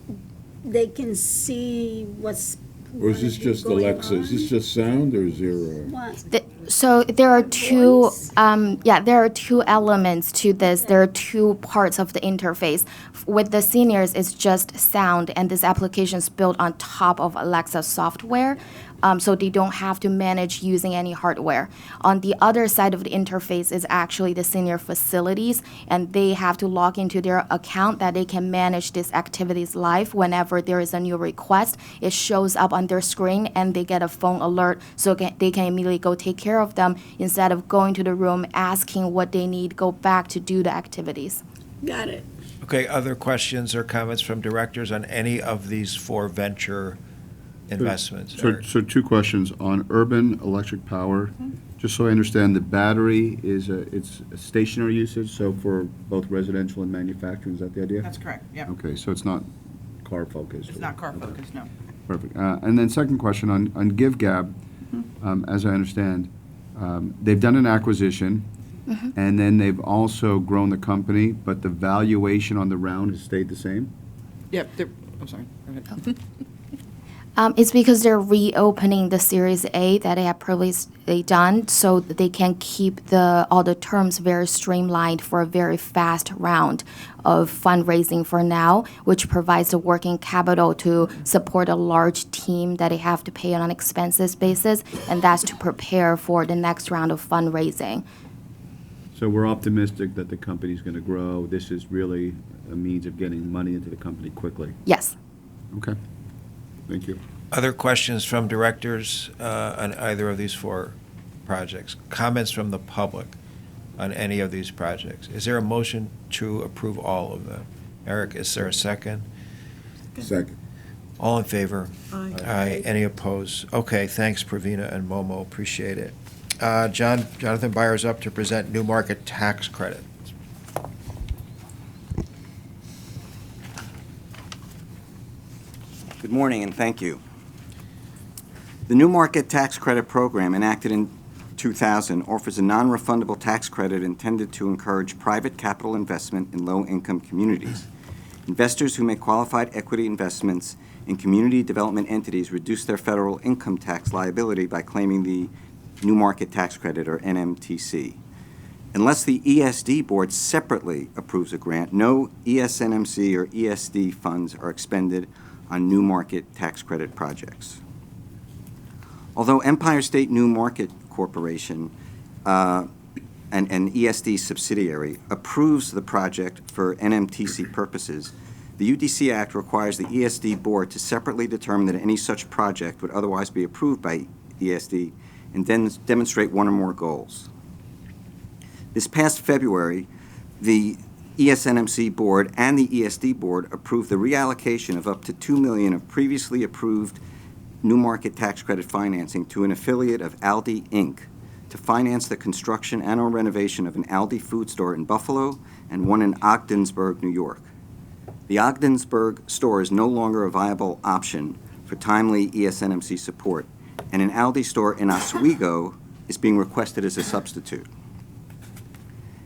they can see what's Or is this just Alexa? Is this just sound, or is there So there are two, there are two elements to this. There are two parts of the interface. With the seniors, it's just sound, and this application is built on top of Alexa software, so they don't have to manage using any hardware. On the other side of the interface is actually the senior facilities, and they have to log into their account that they can manage these activities live. Whenever there is a new request, it shows up on their screen, and they get a phone alert, so they can immediately go take care of them instead of going to the room, asking what they need, go back to do the activities. Got it. Okay, other questions or comments from directors on any of these 4 venture investments? So 2 questions on urban electric power. Just so I understand, the battery it's a stationary usage, so for both residential and manufacturing, is that the idea? That's correct, yeah. Okay, so it's not car focused? It's not car focused, no. Perfect. And then second question on GiveGab, as I understand, they've done an acquisition, and then they've also grown the company, but the valuation on the round has stayed the same? Yep, I'm sorry, go ahead. It's because they're reopening the Series A that they have previously done, so that they can keep all the terms very streamlined for a very fast round of fundraising for now, which provides the working capital to support a large team that they have to pay on an expenses basis, and that's to prepare for the next round of fundraising. So we're optimistic that the company's going to grow. This is really a means of getting money into the company quickly. Yes. Okay. Thank you. Other questions from directors on either of these 4 projects? Comments from the public on any of these projects? Is there a motion to approve all of them? Eric, is there a second? Second. All in favor? Aye. Aye. Any opposed? Okay, thanks, Pravina and Momo. Appreciate it. Jonathan Byers up to present new market tax credit. Good morning, and thank you. The New Market Tax Credit Program, enacted in 2000, offers a non-refundable tax credit intended to encourage private capital investment in low-income communities. Investors who make qualified equity investments in community development entities reduce their federal income tax liability by claiming the New Market Tax Credit, or NMTC. Unless the ESD board separately approves a grant, no ESNMC or ESD funds are expended on New Market Tax Credit projects. Although Empire State New Market Corporation, an ESD subsidiary, approves the project for NMTC purposes, the UDC Act requires the ESD board to separately determine that any such project would otherwise be approved by ESD and then demonstrate one or more goals. This past February, the ESNMC board and the ESD board approved the reallocation of up to $2 million of previously approved New Market Tax Credit financing to an affiliate of Aldi Inc. to finance the construction and/or renovation of an Aldi food store in Buffalo and one in Ogdensburg, New York. The Ogdensburg store is no longer a viable option for timely ESNMC support, and an Aldi store in Oswego is being requested as a substitute.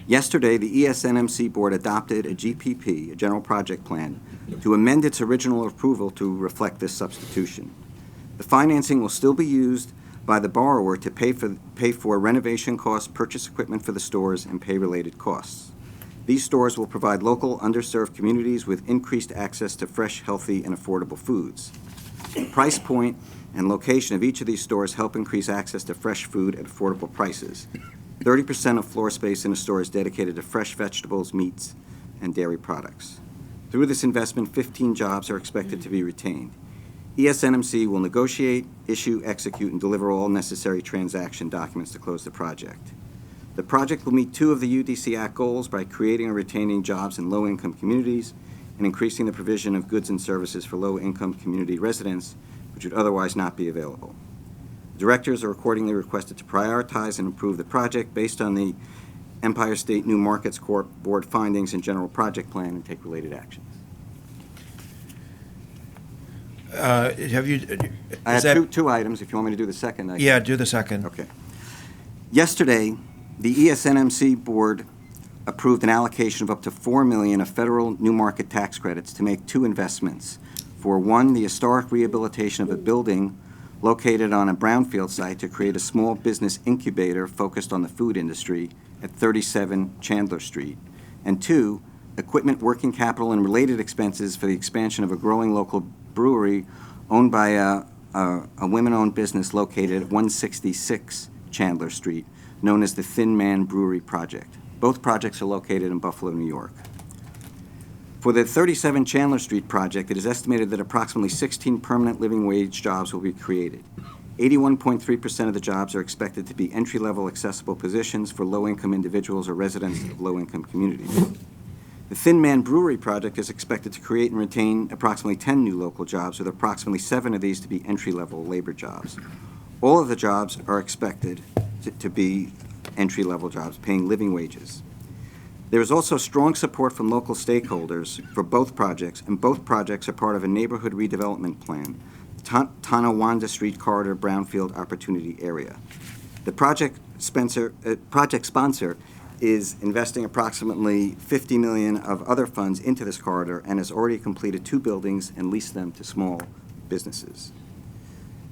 Yesterday, the ESNMC board adopted a GPP, a general project plan, to amend its original approval to reflect this substitution. The financing will still be used by the borrower to pay for renovation costs, purchase equipment for the stores, and pay related costs. These stores will provide local underserved communities with increased access to fresh, healthy, and affordable foods. The price point and location of each of these stores help increase access to fresh food at affordable prices. 30% of floor space in a store is dedicated to fresh vegetables, meats, and dairy products. Through this investment, 15 jobs are expected to be retained. ESNMC will negotiate, issue, execute, and deliver all necessary transaction documents to close the project. The project will meet two of the UDC Act goals by creating or retaining jobs in low-income communities and increasing the provision of goods and services for low-income community residents, which would otherwise not be available. The directors are accordingly requested to prioritize and approve the project based on the Empire State New Markets Corp. Board findings and general project plan and take related actions. Have you? I have two items. If you want me to do the second, I can. Yeah, do the second. Okay. Yesterday, the ESNMC Board approved an allocation of up to $4 million of federal new market tax credits to make two investments. For one, the historic rehabilitation of a building located on a brownfield site to create a small business incubator focused on the food industry at 37 Chandler Street. And two, equipment, working capital, and related expenses for the expansion of a growing local brewery owned by a women-owned business located at 166 Chandler Street, known as the Thin Man Brewery Project. Both projects are located in Buffalo, New York. For the 37 Chandler Street project, it is estimated that approximately 16 permanent living wage jobs will be created. 81.3% of the jobs are expected to be entry-level accessible positions for low-income individuals or residents of low-income communities. The Thin Man Brewery project is expected to create and retain approximately 10 new local jobs, with approximately 7 of these to be entry-level labor jobs. All of the jobs are expected to be entry-level jobs, paying living wages. There is also strong support from local stakeholders for both projects, and both projects are part of a neighborhood redevelopment plan, the Tonawanda Street Corridor Brownfield Opportunity Area. The project sponsor is investing approximately $50 million of other funds into this corridor and has already completed 2 buildings and leased them to small businesses.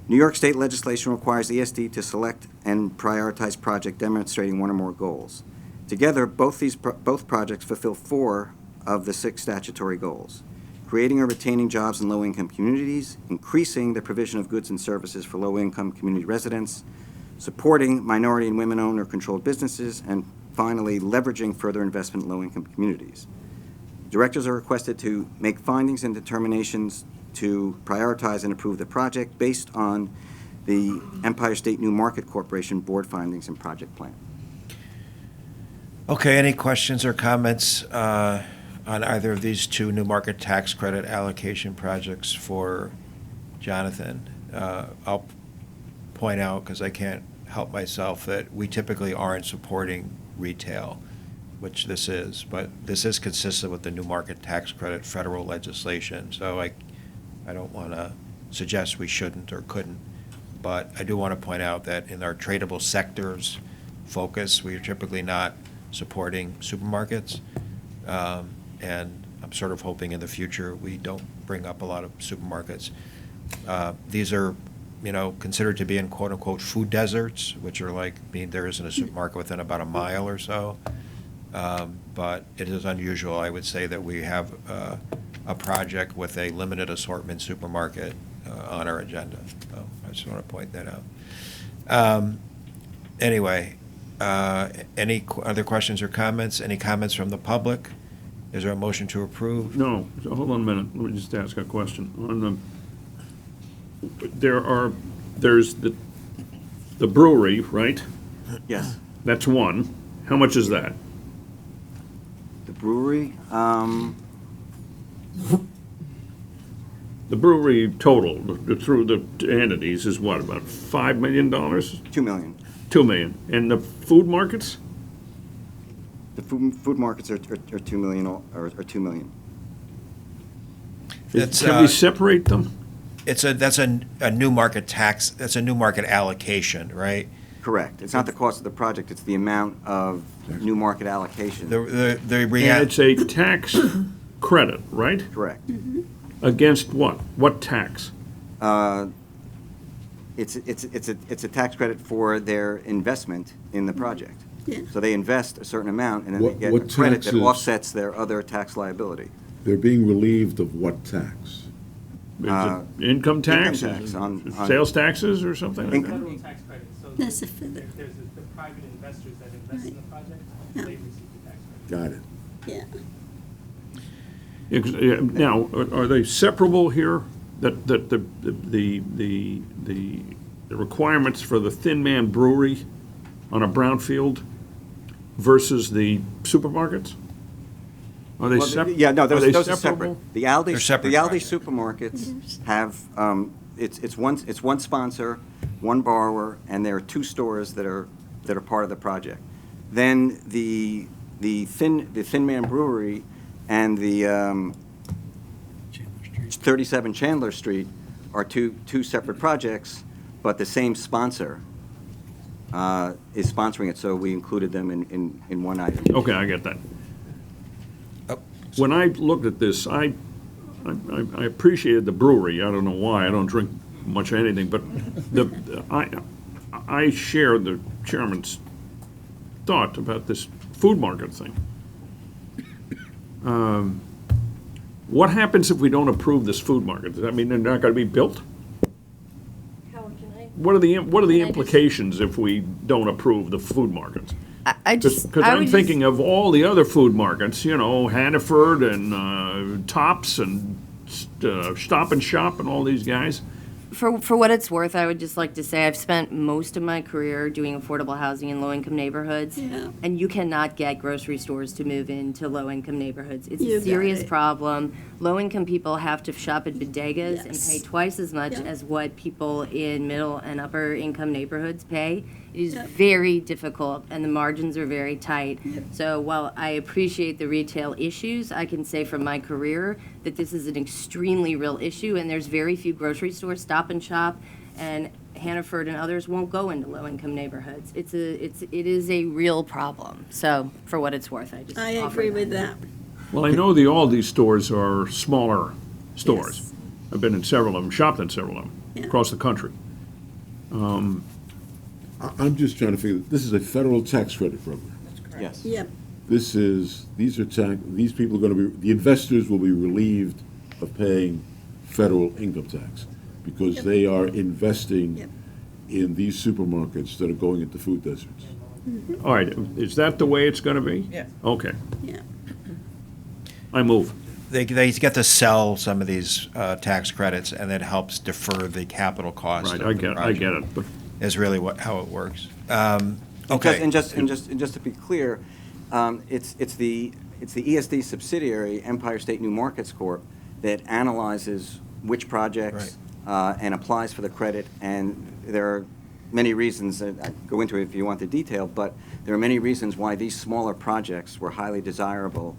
New York State legislation requires ESD to select and prioritize projects demonstrating one or more goals. Together, both projects fulfill 4 of the 6 statutory goals: creating or retaining jobs in low-income communities, increasing the provision of goods and services for low-income community residents, supporting minority and women-owned or controlled businesses, and finally, leveraging further investment in low-income communities. Directors are requested to make findings and determinations to prioritize and approve the project based on the Empire State New Market Corporation board findings and project plan. Okay, any questions or comments on either of these 2 new market tax credit allocation projects for Jonathan? I'll point out, because I can't help myself, that we typically aren't supporting retail, which this is, but this is consistent with the new market tax credit federal legislation, so I don't want to suggest we shouldn't or couldn't, but I do want to point out that in our tradable sectors focus, we are typically not supporting supermarkets, and I'm sort of hoping in the future we don't bring up a lot of supermarkets. These are, considered to be in quote-unquote food deserts, which are like, there isn't a supermarket within about a mile or so, but it is unusual, I would say, that we have a project with a limited assortment supermarket on our agenda. So I just want to point that out. Anyway, any other questions or comments? Any comments from the public? Is there a motion to approve? No, so hold on a minute, let me just ask a question. There's the brewery, right? Yes. That's one. How much is that? The brewery, the brewery total through the entities is what, about $5 million? $2 million. $2 million. And the food markets? The food markets are $2 million or $2 million. Can we separate them? That's a new market tax. That's a new market allocation, right? Correct. It's not the cost of the project. It's the amount of new market allocation. And it's a tax credit, right? Correct. Against what? What tax? It's a tax credit for their investment in the project. Yeah. So they invest a certain amount, and then they get What a credit that taxes? offsets their other tax liability. They're being relieved of what tax? income tax? tax on- Sales taxes or something like that? Federal tax credit, so That's a feather. there's the private investors that invest in the project, they receive the tax Got credit. it. Yeah. Now, are they separable here? That the requirements for the Thin Man Brewery on a brownfield versus the supermarkets? Are they Well, separate? Yeah, no, those are separable? separate. The Aldi, They're separate the Aldi projects. supermarkets have, it's one sponsor, one borrower, and there are two stores that are part of the project. Then the Thin Man Brewery and the 37 Chandler Street are two separate projects, but the same sponsor is sponsoring it, so we included them in one item. Okay, I get that. When I looked at this, I appreciated the brewery. I don't know why. I don't drink much of anything, but I share the chairman's thought about this food market thing. What happens if we don't approve this food market? Does that mean they're not going to be built? What are the implications if we don't approve the food markets? Because I'm thinking of all the other food markets, Hannaford and Tops and Stop and Shop and all these guys. For what it's worth, I would just like to say I've spent most of my career doing affordable housing in low-income neighborhoods, and you cannot get grocery stores to move into low-income neighborhoods. It's You a got serious it. problem. Low-income people have to shop at bodegas and Yes. pay twice as much Yep. as what people in middle and upper-income neighborhoods pay. It is Yep. very difficult, and the margins are very tight. So while I appreciate the retail issues, I can say from my career that this is an extremely real issue, and there's very few grocery stores, Stop and Shop, and Hannaford and others won't go into low-income neighborhoods. It is a real problem. So for what it's worth, I just I offer agree with that. Well, I know the Aldi stores are smaller stores. I've been in several of them, shopped in several of them across the country. I'm just trying to figure, this is a federal tax credit program. Yes. Yep. These people are going to be, the investors will be relieved of paying federal income tax because they are investing in these supermarkets that are going into food deserts. All right, is that the way it's going to be? Yeah. Okay. Yeah. I move. They get to sell some of these tax credits, and that helps defer the capital cost. Right, of I the get project. it, but Is really how it works. And Okay. just to be clear, it's the ESD subsidiary, Empire State New Markets Corp., that analyzes which projects and applies for the credit. And there are many reasons that I go into it if you want the detail, but there are many reasons why these smaller projects were highly desirable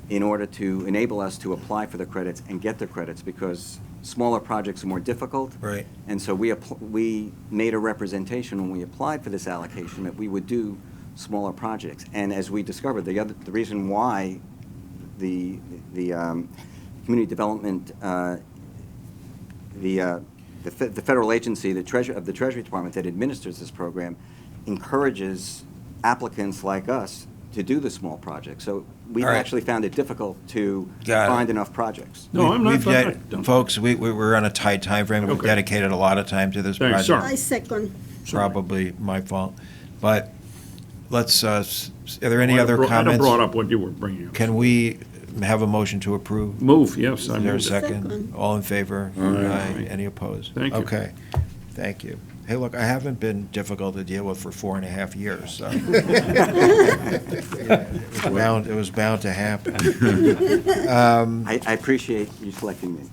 in order to enable us to apply for the credits and get the credits, because smaller projects are more difficult. Right. And so we made a representation when we applied for this allocation that we would do smaller projects. And as we discovered, the reason why the community development, the federal agency, the Treasury Department that administers this program, encourages applicants like us to do the small projects. So we've All right. actually found it difficult to Got it. find enough projects. Folks, we're on a tight time frame. We've Okay. dedicated a lot of time to this Thanks, project. I second. Probably my fault. But let's, are there any I'd other have comments? brought up what you were bringing up. Can we have a motion to approve? Move, yes, I Is there a move it. second? All in favor? Aye. Any opposed? Thank you. Okay, thank you. Hey, look, I haven't been difficult to deal with for 4.5 years, so. It was bound to happen. I appreciate you selecting me.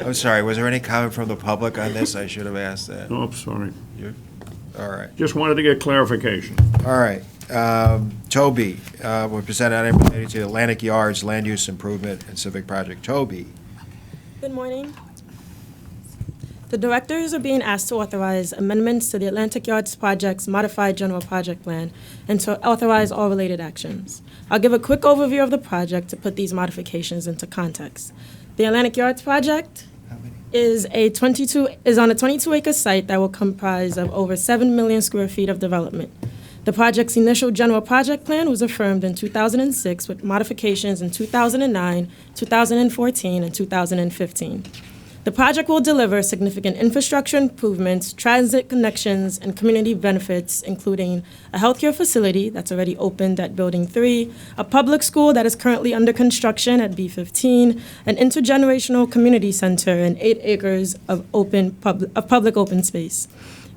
I'm sorry, was there any comment from the public on this? I should have asked that. Oh, I'm sorry. All right. Just wanted to get clarification. All right. Toby, will present item related to Atlantic Yards Land Use Improvement and Civic Project. Toby. Good morning. The directors are being asked to authorize amendments to the Atlantic Yards Project's modified general project plan and to authorize all related actions. I'll give a quick overview of the project to put these modifications into context. The Atlantic Yards Project is on a 22-acre site that will comprise of over 7 million square feet of development. The project's initial general project plan was affirmed in 2006 with modifications in 2009, 2014, and 2015. The project will deliver significant infrastructure improvements, transit connections, and community benefits, including a healthcare facility that's already opened at Building 3, a public school that is currently under construction at B15, an intergenerational community center, and 8 acres of public open space.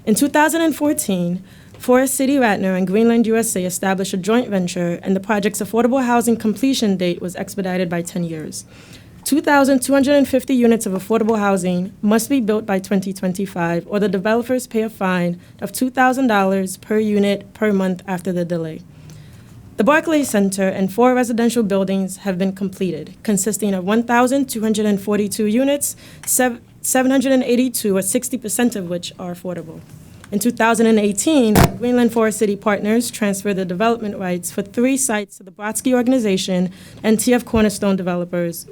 In 2014, Forest City Ratner and Greenland USA established a joint venture, and the project's affordable housing completion date was expedited by 10 years. 2,250 units of affordable housing must be built by 2025, or the developers pay a fine of $2,000 per unit per month after the delay. The Barclays Center and 4 residential buildings have been completed, consisting of 1,242 units, 782, or 60% of which are affordable. In 2018, Greenland Forest City Partners transferred the development rights for 3 sites to the Brodsky Organization and TF Cornerstone developers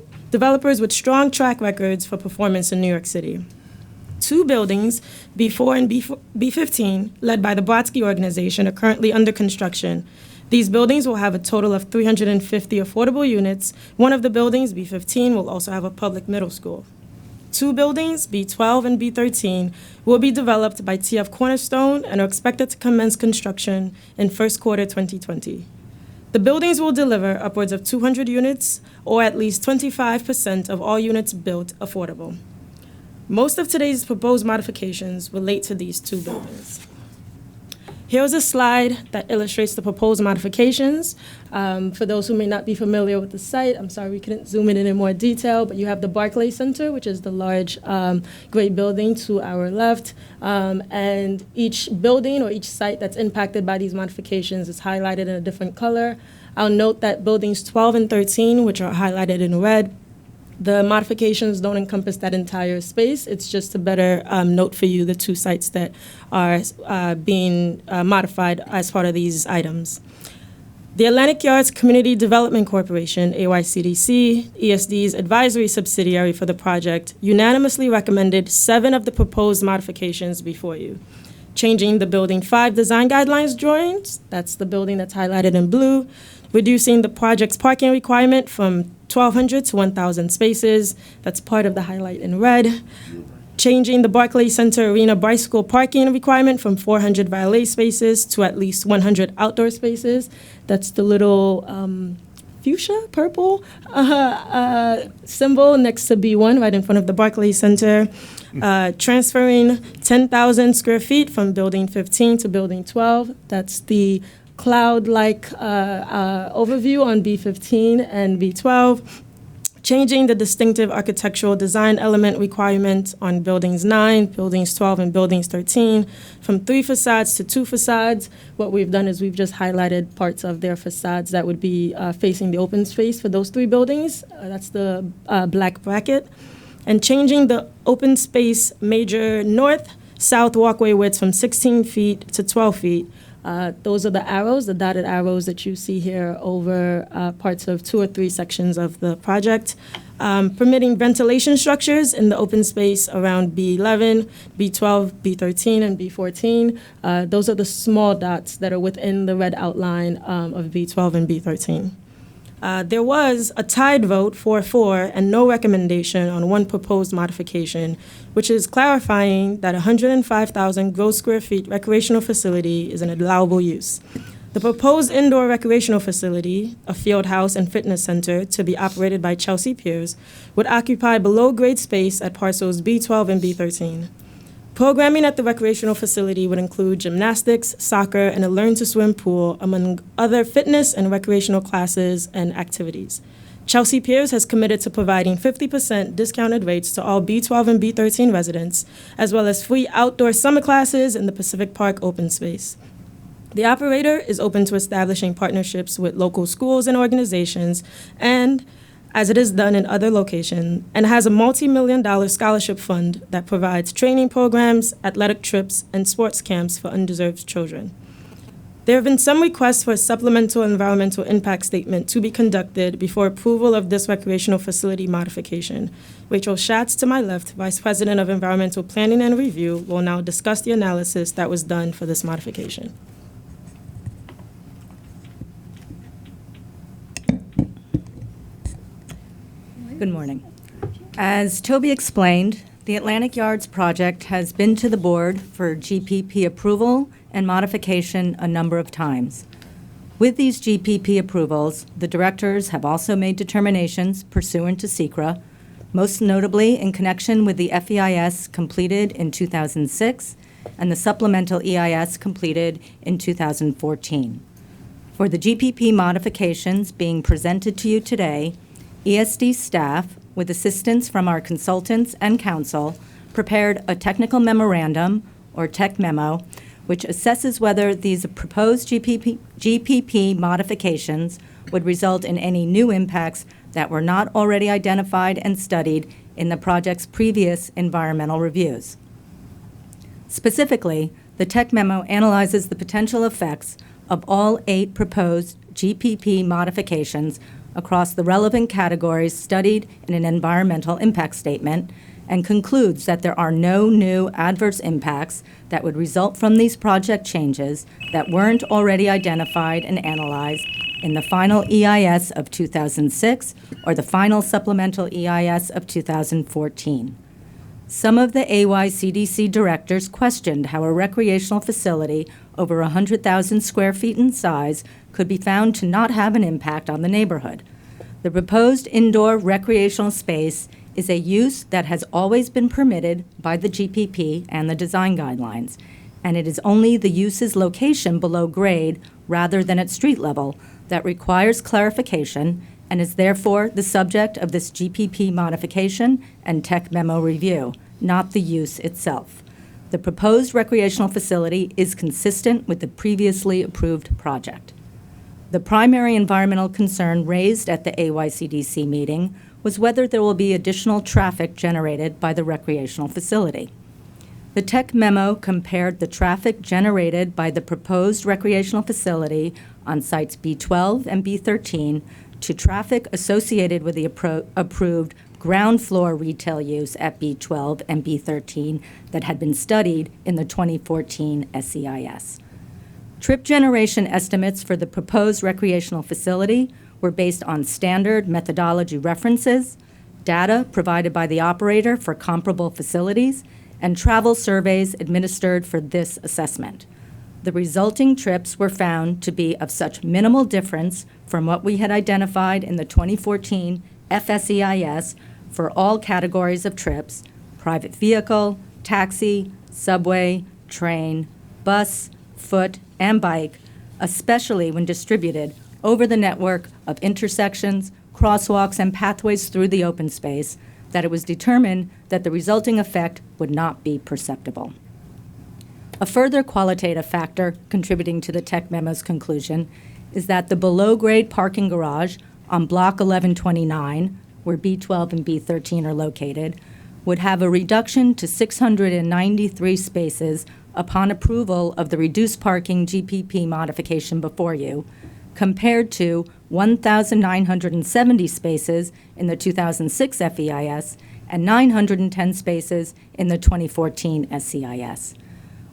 with strong track records for performance in New York City. 2 buildings, B4 and B15, led by the Brodsky Organization, are currently under construction. These buildings will have a total of 350 affordable units. One of the buildings, B15, will also have a public middle school. 2 buildings, B12 and B13, will be developed by TF Cornerstone and are expected to commence construction in first quarter 2020. The buildings will deliver upwards of 200 units, or at least 25% of all units built affordable. Most of today's proposed modifications relate to these 2 buildings. Here's a slide that illustrates the proposed modifications. For those who may not be familiar with the site, I'm sorry we couldn't zoom in more detail, but you have the Barclays Center, which is the large gray building to our left. And each building or each site that's impacted by these modifications is highlighted in a different color. I'll note that buildings 12 and 13, which are highlighted in red, the modifications don't encompass that entire space. It's just to better note for you the 2 sites that are being modified as part of these items. The Atlantic Yards Community Development Corporation, AYCDC, ESD's advisory subsidiary for the project, unanimously recommended 7 of the proposed modifications before you. Changing the Building 5 design guidelines drawings, that's the building that's highlighted in blue, reducing the project's parking requirement from 1,200 to 1,000 spaces. That's part of the highlight in red. Changing the Barclays Center Arena bicycle parking requirement from 400 valet spaces to at least 100 outdoor spaces. That's the little fuchsia, purple symbol next to B1 right in front of the Barclays Center. Transferring 10,000 square feet from Building 15 to Building 12. That's the cloud-like overview on B15 and B12, changing the distinctive architectural design element requirement on Buildings 9, Buildings 12, and Buildings 13 from 3 facades to 2 facades. What we've done is we've just highlighted parts of their facades that would be facing the open space for those 3 buildings. That's the black bracket. And changing the open space major north-south walkway width from 16 feet to 12 feet. Those are the arrows, the dotted arrows that you see here over parts of 2 or 3 sections of the project. Permitting ventilation structures in the open space around B11, B12, B13, and B14. Those are the small dots that are within the red outline of B12 and B13. There was a tied vote 4-4 and no recommendation on 1 proposed modification, which is clarifying that 105,000 gross square feet recreational facility is an allowable use. The proposed indoor recreational facility, a field house and fitness center to be operated by Chelsea Piers, would occupy below-grade space at parcels B12 and B13. Programming at the recreational facility would include gymnastics, soccer, and a learn-to-swim pool, among other fitness and recreational classes and activities. Chelsea Piers has committed to providing 50% discounted rates to all B12 and B13 residents, as well as free outdoor summer classes in the Pacific Park open space. The operator is open to establishing partnerships with local schools and organizations, and as it is done in other locations, and has a multi-million-dollar scholarship fund that provides training programs, athletic trips, and sports camps for undeserved children. There have been some requests for a supplemental environmental impact statement to be conducted before approval of this recreational facility modification. Rachel Schatz, to my left, Vice President of Environmental Planning and Review, will now discuss the analysis that was done for this modification. Good morning. As Toby explained, the Atlantic Yards project has been to the board for GPP approval and modification a number of times. With these GPP approvals, the directors have also made determinations pursuant to SECRA, most notably in connection with the FEIS completed in 2006 and the supplemental EIS completed in 2014. For the GPP modifications being presented to you today, ESD staff, with assistance from our consultants and counsel, prepared a technical memorandum, or tech memo, which assesses whether these proposed GPP modifications would result in any new impacts that were not already identified and studied in the project's previous environmental reviews. Specifically, the tech memo analyzes the potential effects of all 8 proposed GPP modifications across the relevant categories studied in an environmental impact statement and concludes that there are no new adverse impacts that would result from these project changes that weren't already identified and analyzed in the final EIS of 2006 or the final supplemental EIS of 2014. Some of the AYCDC directors questioned how a recreational facility over 100,000 square feet in size could be found to not have an impact on the neighborhood. The proposed indoor recreational space is a use that has always been permitted by the GPP and the design guidelines, and it is only the use's location below grade rather than at street level that requires clarification and is therefore the subject of this GPP modification and tech memo review, not the use itself. The proposed recreational facility is consistent with the previously approved project. The primary environmental concern raised at the AYCDC meeting was whether there will be additional traffic generated by the recreational facility. The tech memo compared the traffic generated by the proposed recreational facility on sites B12 and B13 to traffic associated with the approved ground floor retail use at B12 and B13 that had been studied in the 2014 SEIS. Trip generation estimates for the proposed recreational facility were based on standard methodology references, data provided by the operator for comparable facilities, and travel surveys administered for this assessment. The resulting trips were found to be of such minimal difference from what we had identified in the 2014 FSEIS for all categories of trips: private vehicle, taxi, subway, train, bus, foot, and bike, especially when distributed over the network of intersections, crosswalks, and pathways through the open space, that it was determined that the resulting effect would not be perceptible. A further qualitative factor contributing to the tech memo's conclusion is that the below-grade parking garage on Block 1129, where B12 and B13 are located, would have a reduction to 693 spaces upon approval of the reduced parking GPP modification before you, compared to 1,970 spaces in the 2006 FEIS and 910 spaces in the 2014 SCIS.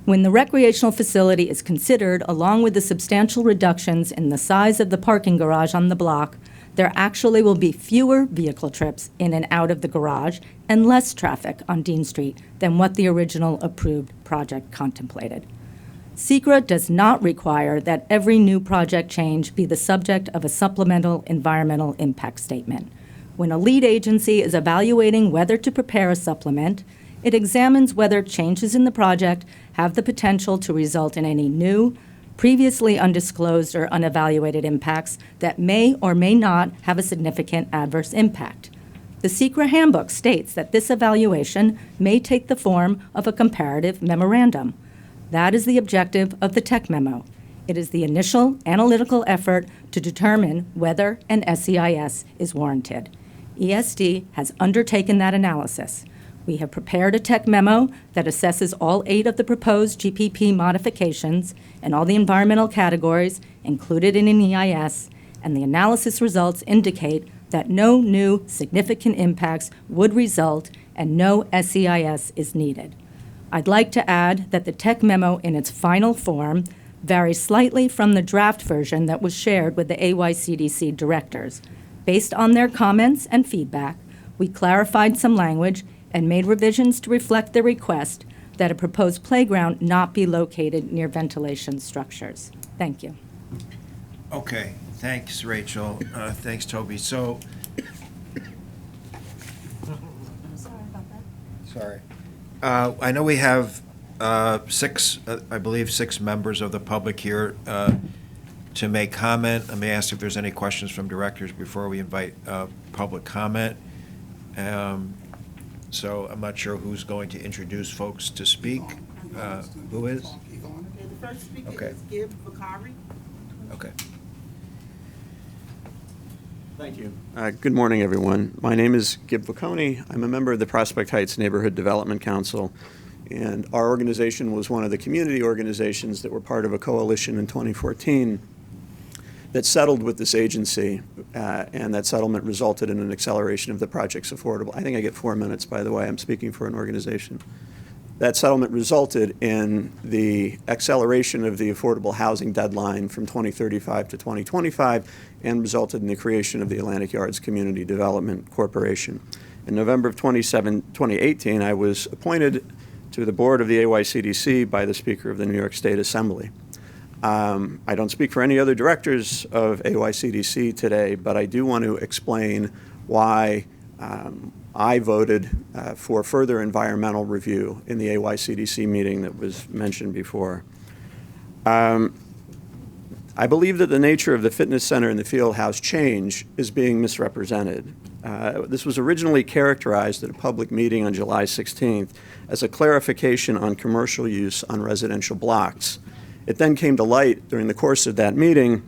When the recreational facility is considered along with the substantial reductions in the size of the parking garage on the block, there actually will be fewer vehicle trips in and out of the garage and less traffic on Dean Street than what the original approved project contemplated. SECRA does not require that every new project change be the subject of a supplemental environmental impact statement. When a lead agency is evaluating whether to prepare a supplement, it examines whether changes in the project have the potential to result in any new, previously undisclosed or unevaluated impacts that may or may not have a significant adverse impact. The SECRA handbook states that this evaluation may take the form of a comparative memorandum. That is the objective of the tech memo. It is the initial analytical effort to determine whether an SEIS is warranted. ESD has undertaken that analysis. We have prepared a tech memo that assesses all 8 of the proposed GPP modifications and all the environmental categories included in an EIS, and the analysis results indicate that no new significant impacts would result and no SEIS is needed. I'd like to add that the tech memo in its final form varies slightly from the draft version that was shared with the AYCDC directors. Based on their comments and feedback, We clarified some language and made revisions to reflect the request that a proposed playground not be located near ventilation structures. Thank you. Okay, thanks, Rachel. Thanks, Toby. So, sorry. I know we have six members of the public here to make comment. Let me ask if there's any questions from directors before we invite public comment. So I'm not sure who's going to introduce folks to speak. Who is? The first speaker Okay. is Gib Bakari. Okay. Thank you. Good morning, everyone. My name is Gib Vaconi. I'm a member of the Prospect Heights Neighborhood Development Council, and our organization was one of the community organizations that were part of a coalition in 2014 that settled with this agency, and that settlement resulted in an acceleration of the project's affordable. I think I get 4 minutes, by the way. I'm speaking for an organization. That settlement resulted in the acceleration of the affordable housing deadline from 2035 to 2025 and resulted in the creation of the Atlantic Yards Community Development Corporation. In November of 2018, I was appointed to the board of the AYCDC by the Speaker of the New York State Assembly. I don't speak for any other directors of AYCDC today, but I do want to explain why I voted for further environmental review in the AYCDC meeting that was mentioned before. I believe that the nature of the fitness center and the field house change is being misrepresented. This was originally characterized at a public meeting on July 16th as a clarification on commercial use on residential blocks. It then came to light during the course of that meeting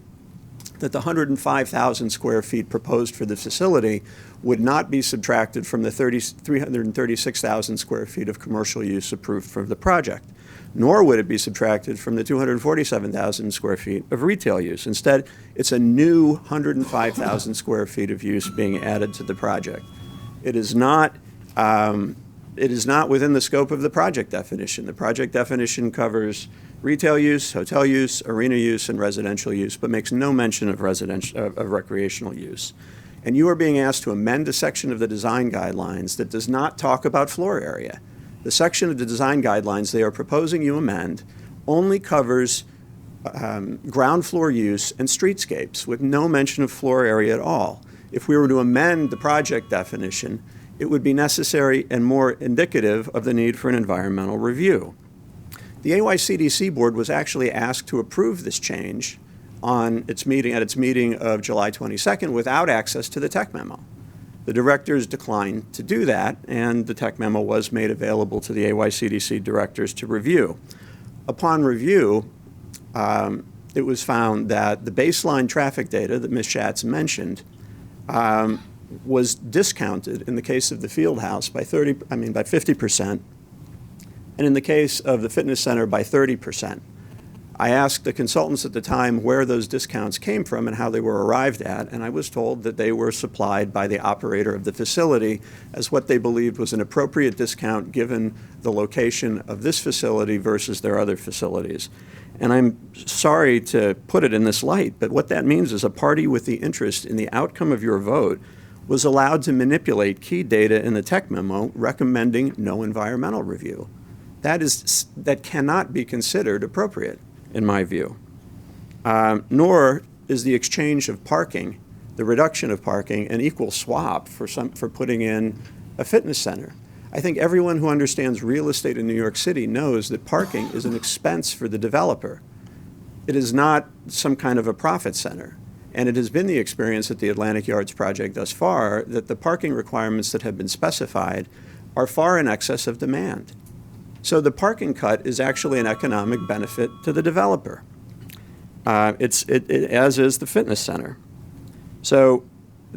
that the 105,000 square feet proposed for the facility would not be subtracted from the 336,000 square feet of commercial use approved for the project, nor would it be subtracted from the 247,000 square feet of retail use. Instead, it's a new 105,000 square feet of use being added to the project. It is not within the scope of the project definition. The project definition covers retail use, hotel use, arena use, and residential use, but makes no mention of recreational use. And you are being asked to amend a section of the design guidelines that does not talk about floor area. The section of the design guidelines they are proposing you amend only covers ground floor use and streetscapes with no mention of floor area at all. If we were to amend the project definition, it would be necessary and more indicative of the need for an environmental review. The AYCDC board was actually asked to approve this change at its meeting of July 22nd without access to the tech memo. The directors declined to do that, and the tech memo was made available to the AYCDC directors to review. Upon review, it was found that the baseline traffic data that Ms. Schatz mentioned was discounted in the case of the field house by 50%, and in the case of the fitness center by 30%. I asked the consultants at the time where those discounts came from and how they were arrived at, and I was told that they were supplied by the operator of the facility as what they believed was an appropriate discount given the location of this facility versus their other facilities. And I'm sorry to put it in this light, but what that means is a party with the interest in the outcome of your vote was allowed to manipulate key data in the tech memo recommending no environmental review. That cannot be considered appropriate, in my view. Nor is the exchange of parking, the reduction of parking, an equal swap for putting in a fitness center. I think everyone who understands real estate in New York City knows that parking is an expense for the developer. It is not some kind of a profit center. And it has been the experience at the Atlantic Yards project thus far that the parking requirements that have been specified are far in excess of demand. So the parking cut is actually an economic benefit to the developer, as is the fitness center. So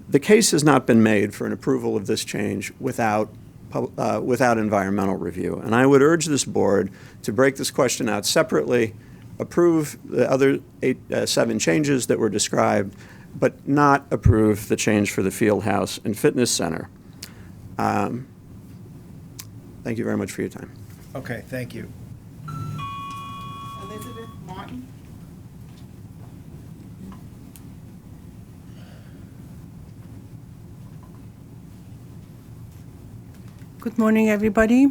the case has not been made for an approval of this change without environmental review. And I would urge this board to break this question out separately, approve the other 7 changes that were described, but not approve the change for the field house and fitness center. Thank you very much for your time. Okay, thank you. Elizabeth Martin. Good morning, everybody.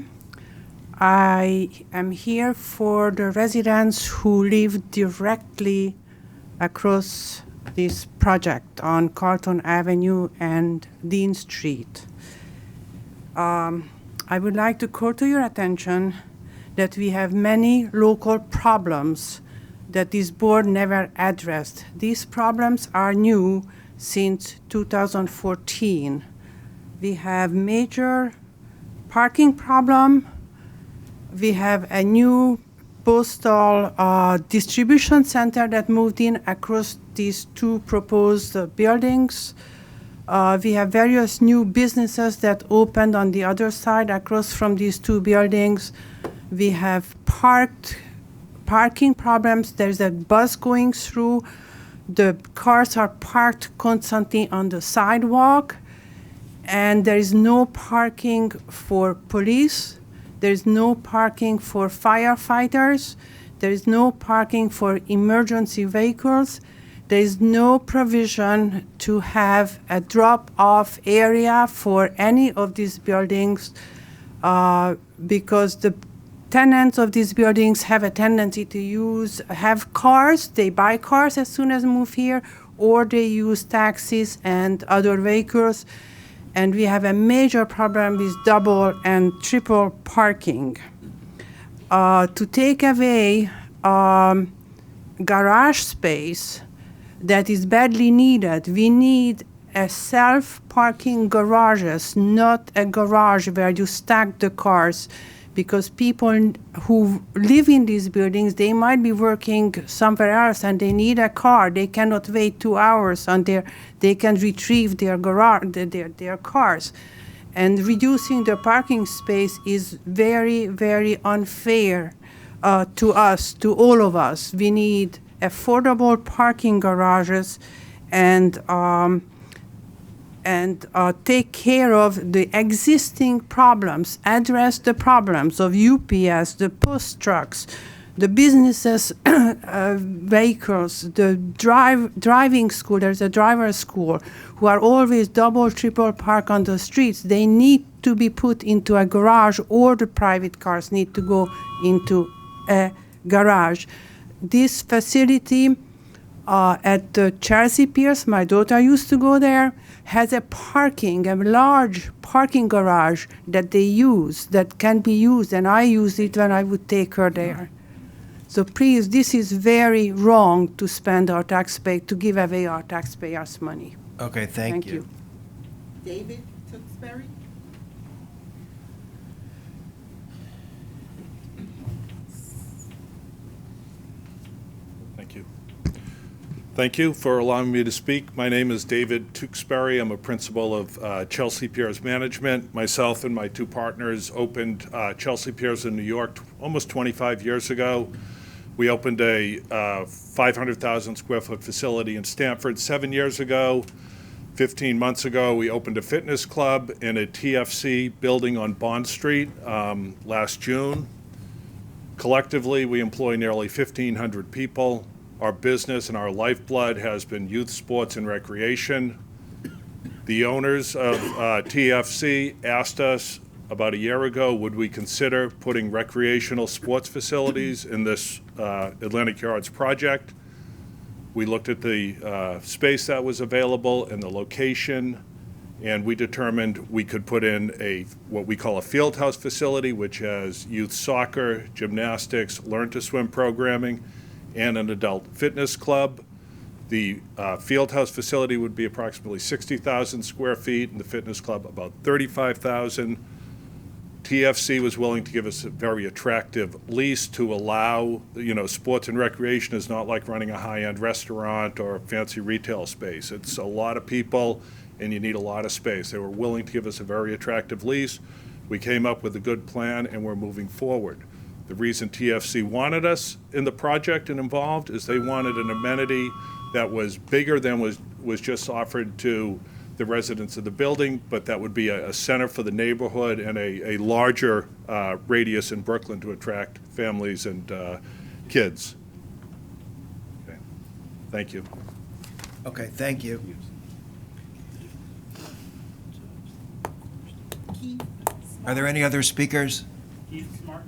I am here for the residents who live directly across this project on Carlton Avenue and Dean Street. I would like to call to your attention that we have many local problems that this board never addressed. These problems are new since 2014. We have major parking problem. We have a new postal distribution center that moved in across these two proposed buildings. We have various new businesses that opened on the other side across from these two buildings. We have parking problems. There's a bus going through. The cars are parked constantly on the sidewalk. And there is no parking for police. There is no parking for firefighters. There is no parking for emergency vehicles. There is no provision to have a drop-off area for any of these buildings because the tenants of these buildings have a tendency to have cars. They buy cars as soon as they move here, or they use taxis and other vehicles. And we have a major problem with double and triple parking. To take away garage space that is badly needed, we need a self-parking garages, not a garage where you stack the cars, because people who live in these buildings, they might be working somewhere else and they need a car. They cannot wait 2 hours they can retrieve their their cars. And reducing the parking space is very, very unfair to us, to all of us. We need affordable parking garages and take care of the existing problems, address the problems of UPS, the post trucks, the businesses, vehicles, the driving school. There's a driver's school who are always double, triple park on the streets. They need to be put into a garage, or the private cars need to go into a garage. This facility at the Chelsea Piers, my daughter used to go there, has a large parking garage that they use, that can be used, and I use it when I would take her there. So please, this is very wrong to spend our to give away our taxpayers' money. Okay, thank you. David Tewksbury? Thank you. Thank you for allowing me to speak. My name is David Tewksbury. I'm a principal of Chelsea Piers Management. Myself and my two partners opened Chelsea Piers in New York almost 25 years ago. We opened a 500,000 square foot facility in Stamford 7 years ago. 15 months ago, we opened a fitness club in a TFC building on Bond Street last June. Collectively, we employ nearly 1,500 people. Our business and our lifeblood has been youth sports and recreation. The owners of TFC asked us about a year ago, would we consider putting recreational sports facilities in this Atlantic Yards project? We looked at the space that was available and the location, and we determined we could put in what we call a field house facility, which has youth soccer, gymnastics, learn to swim programming, and an adult fitness club. The field house facility would be approximately 60,000 square feet, and the fitness club about 35,000. TFC was willing to give us a very attractive lease to allow, sports and recreation is not like running a high-end restaurant or a fancy retail space. It's a lot of people, and you need a lot of space. They were willing to give us a very attractive lease. We came up with a good plan, and we're moving forward. The reason TFC wanted us in the project and involved is they wanted an amenity that was bigger than was just offered to the residents of the building, but that would be a center for the neighborhood and a larger radius in Brooklyn to attract families and kids. Okay. Thank you. Okay, thank you. Are there any other speakers? Keith Smart.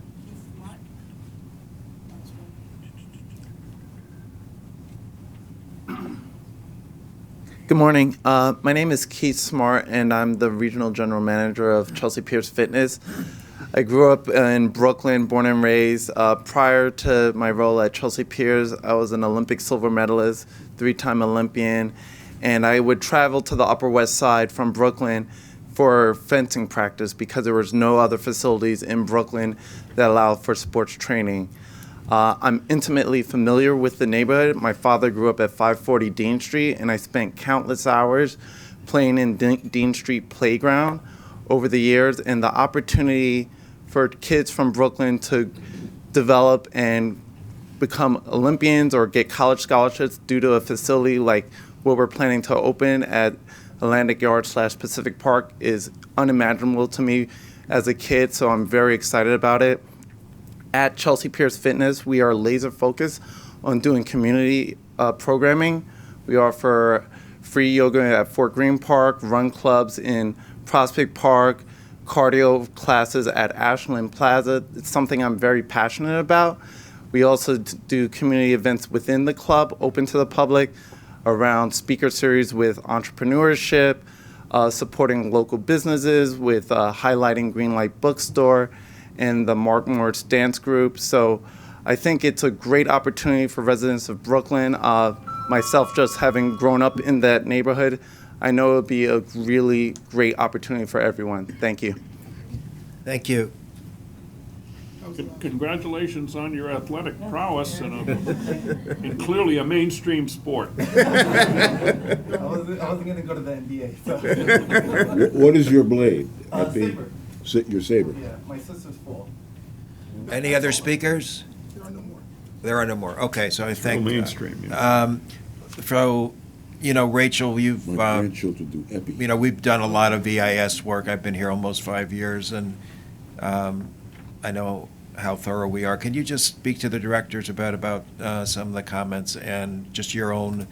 Good morning. My name is Keith Smart, and I'm the Regional General Manager of Chelsea Piers Fitness. I grew up in Brooklyn, born and raised. Prior to my role at Chelsea Piers, I was an Olympic silver medalist, 3-time Olympian, and I would travel to the Upper West Side from Brooklyn for fencing practice because there was no other facilities in Brooklyn that allowed for sports training. I'm intimately familiar with the neighborhood. My father grew up at 540 Dean Street, and I spent countless hours playing in Dean Street playground over the years, and the opportunity for kids from Brooklyn to develop and become Olympians or get college scholarships due to a facility like what we're planning to open at Atlantic Yard / Pacific Park is unimaginable to me as a kid, so I'm very excited about it. At Chelsea Piers Fitness, we are laser focused on doing community programming. We offer free yoga at Fort Greene Park, run clubs in Prospect Park, cardio classes at Ashland Plaza. It's something I'm very passionate about. We also do community events within the club, open to the public, around speaker series with entrepreneurship, supporting local businesses with highlighting Greenlight Bookstore, and the Mark Morris Dance Group. So I think it's a great opportunity for residents of Brooklyn. Myself, just having grown up in that neighborhood, I know it would be a really great opportunity for everyone. Thank you. Thank you. Congratulations on your athletic prowess in clearly a mainstream sport. I wasn't going to go to the NBA. So. What is your blade? Saber. Your saber? Yeah, my sister's full. Any other speakers? There are no more. Okay, so I think. Mainstream. So, Rachel, you've. My grandchildren do epi. We've done a lot of VIS work. I've been here almost 5 years, and I know how thorough we are. Can you just speak to the directors about some of the comments and just your own,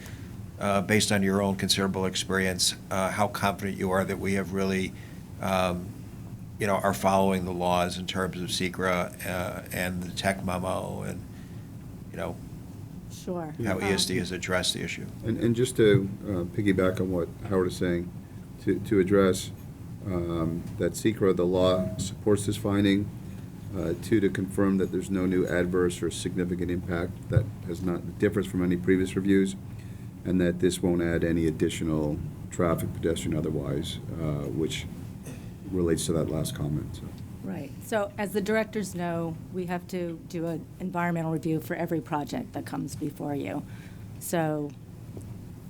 based on your own considerable experience, how confident you are that we have really, are following the laws in terms of SECRA and the tech memo and, Sure. how ESD has addressed the issue. And just to piggyback on what Howard is saying, to address that SECRA, the law supports this finding. 2, to confirm that there's no new adverse or significant impact that differs from any previous reviews, and that this won't add any additional traffic, pedestrian, otherwise, which relates to that last comment. So. Right. So as the directors know, we have to do an environmental review for every project that comes before you. So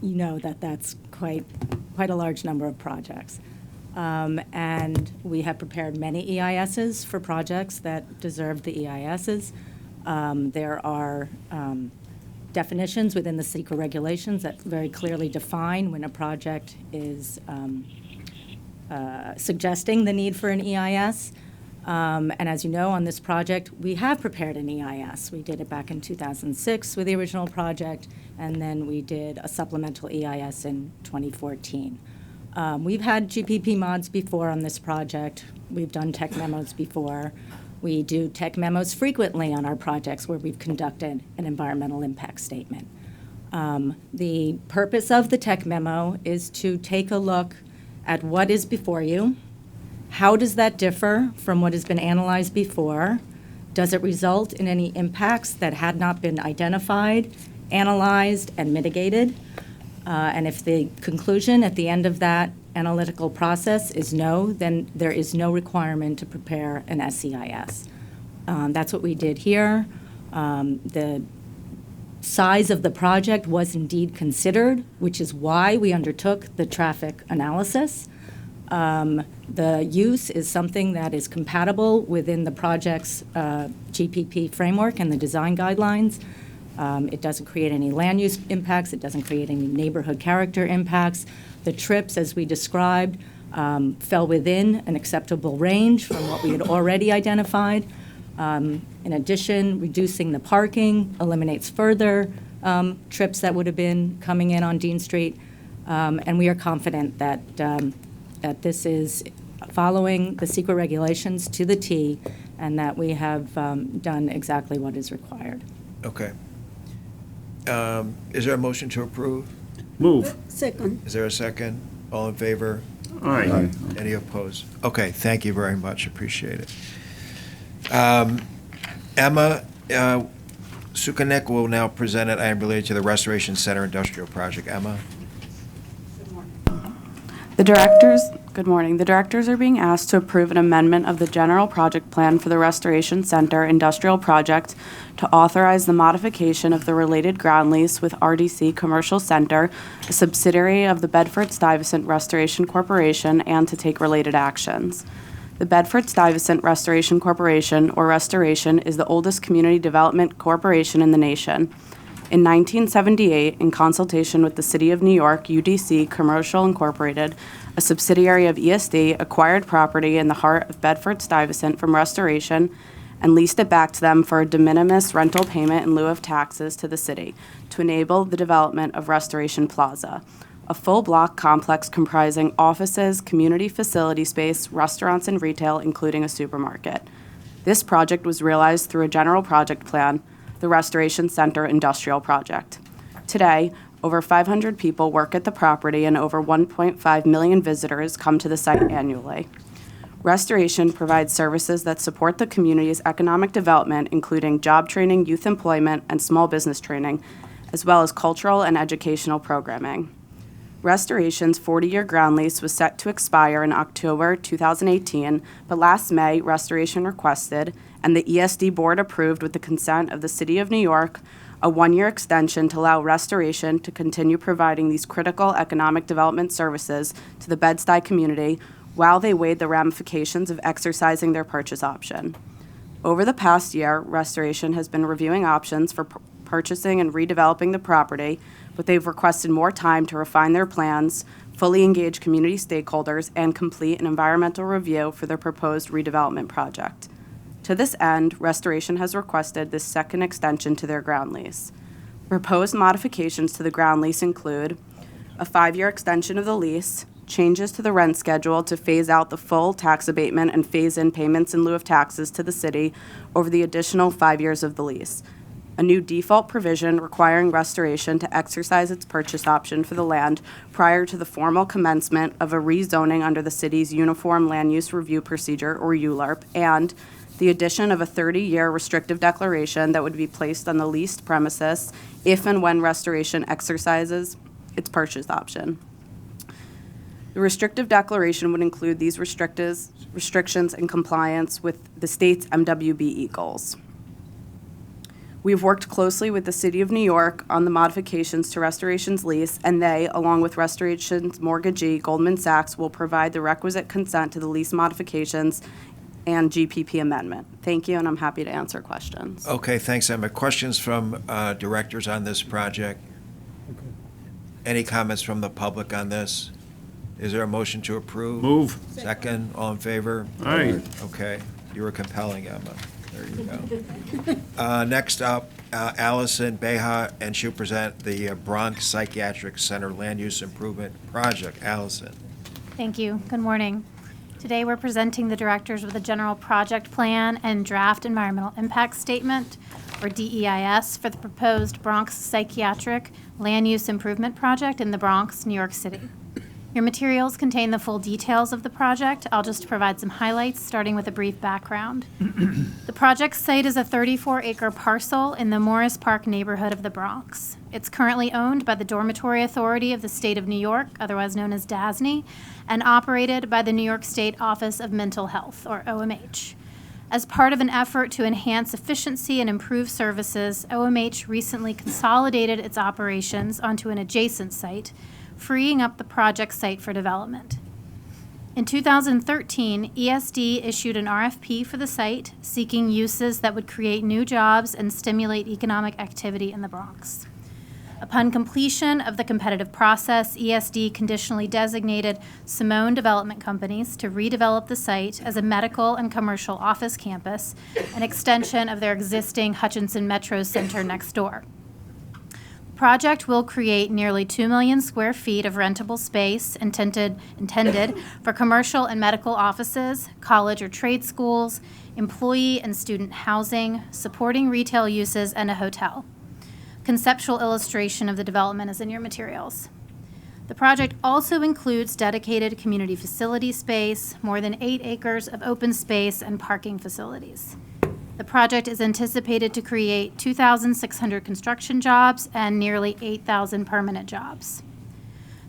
that's quite a large number of projects. And we have prepared many EISs for projects that deserve the EISs. There are definitions within the SECRA regulations that very clearly define when a project is suggesting the need for an EIS. And as you know, on this project, we have prepared an EIS. We did it back in 2006 with the original project, and then we did a supplemental EIS in 2014. We've had GPP mods before on this project. We've done tech memos before. We do tech memos frequently on our projects where we've conducted an environmental impact statement. The purpose of the tech memo is to take a look at what is before you. How does that differ from what has been analyzed before? Does it result in any impacts that had not been identified, analyzed, and mitigated? And if the conclusion at the end of that analytical process is no, then there is no requirement to prepare an SEIS. That's what we did here. The size of the project was indeed considered, which is why we undertook the traffic analysis. The use is something that is compatible within the project's GPP framework and the design guidelines. It doesn't create any land use impacts. It doesn't create any neighborhood character impacts. The trips, as we described, fell within an acceptable range from what we had already identified. In addition, reducing the parking eliminates further trips that would have been coming in on Dean Street. And we are confident that this is following the secret regulations to the T, and that we have done exactly what is required. Okay. Is there a motion to approve? Move. Second. Is there a second? All in favor? Aye. Any opposed? Okay, thank you very much, appreciate it. Emma Sukanik will now present an item related to the Restoration Center Industrial Project. Emma? Good morning. The directors are being asked to approve an amendment of the general project plan for the Restoration Center Industrial Project to authorize the modification of the related ground lease with RDC Commercial Center, a subsidiary of the Bedford-Stuyvesant Restoration Corporation, and to take related actions. The Bedford-Stuyvesant Restoration Corporation, or Restoration, is the oldest community development corporation in the nation. In 1978, in consultation with the City of New York, UDC Commercial Incorporated, a subsidiary of ESD, acquired property in the heart of Bedford-Stuyvesant from Restoration and leased it back to them for a de minimis rental payment in lieu of taxes to the city to enable the development of Restoration Plaza, a full-block complex comprising offices, community facility space, restaurants, and retail, including a supermarket. This project was realized through a general project plan, the Restoration Center Industrial Project. Today, over 500 people work at the property and over 1.5 million visitors come to the site annually. Restoration provides services that support the community's economic development, including job training, youth employment, and small business training, as well as cultural and educational programming. Restoration's 40-year ground lease was set to expire in October 2018, but last May, Restoration requested, and the ESD board approved with the consent of the City of New York, a one-year extension to allow Restoration to continue providing these critical economic development services to the Bed-Stuy community while they weighed the ramifications of exercising their purchase option. Over the past year, Restoration has been reviewing options for purchasing and redeveloping the property, but they've requested more time to refine their plans, fully engage community stakeholders, and complete an environmental review for their proposed redevelopment project. To this end, Restoration has requested this second extension to their ground lease. Proposed modifications to the ground lease include a 5-year extension of the lease, changes to the rent schedule to phase out the full tax abatement and phase in payments in lieu of taxes to the city over the additional 5 years of the lease, a new default provision requiring Restoration to exercise its purchase option for the land prior to the formal commencement of a rezoning under the city's Uniform Land Use Review Procedure, or ULURP, and the addition of a 30-year restrictive declaration that would be placed on the leased premises if and when Restoration exercises its purchase option. The restrictive declaration would include these restrictions in compliance with the state's MWBE goals. We have worked closely with the City of New York on the modifications to Restoration's lease, and they, along with Restoration's mortgagee, Goldman Sachs, will provide the requisite consent to the lease modifications and GPP amendment. Thank you, and I'm happy to answer questions. Okay, thanks, Emma. Questions from directors on this project? Any comments from the public on this? Is there a motion to approve? Move. Second, all in favor? Aye. Okay, you were compelling, Emma. There you go. Next up, Allison Beha, and she'll present the Bronx Psychiatric Center Land Use Improvement Project. Allison. Thank you. Good morning. Today we're presenting the directors with a general project plan and draft environmental impact statement, or DEIS, for the proposed Bronx Psychiatric Land Use Improvement Project in the Bronx, New York City. Your materials contain the full details of the project. I'll just provide some highlights, starting with a brief background. The project site is a 34-acre parcel in the Morris Park neighborhood of the Bronx. It's currently owned by the Dormitory Authority of the State of New York, otherwise known as DASNY, and operated by the New York State Office of Mental Health, or OMH. As part of an effort to enhance efficiency and improve services, OMH recently consolidated its operations onto an adjacent site, freeing up the project site for development. In 2013, ESD issued an RFP for the site, seeking uses that would create new jobs and stimulate economic activity in the Bronx. Upon completion of the competitive process, ESD conditionally designated Simone Development Companies to redevelop the site as a medical and commercial office campus, an extension of their existing Hutchinson Metro Center next door. project will create nearly 2 million square feet of rentable space intended for commercial and medical offices, college or trade schools, employee and student housing, supporting retail uses, and a hotel. Conceptual illustration of the development is in your materials. The project also includes dedicated community facility space, more than 8 acres of open space, and parking facilities. The project is anticipated to create 2,600 construction jobs and nearly 8,000 permanent jobs.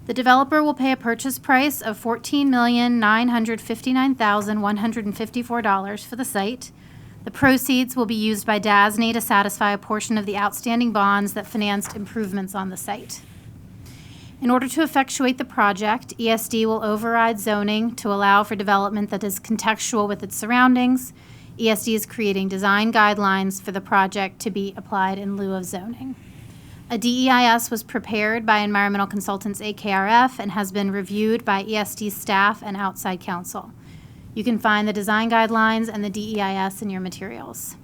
The developer will pay a purchase price of $14,959,154 for the site. The proceeds will be used by DASNY to satisfy a portion of the outstanding bonds that financed improvements on the site. In order to effectuate the project, ESD will override zoning to allow for development that is contextual with its surroundings. ESD is creating design guidelines for the project to be applied in lieu of zoning. A DEIS was prepared by environmental consultants AKRF and has been reviewed by ESD staff and outside counsel. You can find the design guidelines and the DEIS in your materials.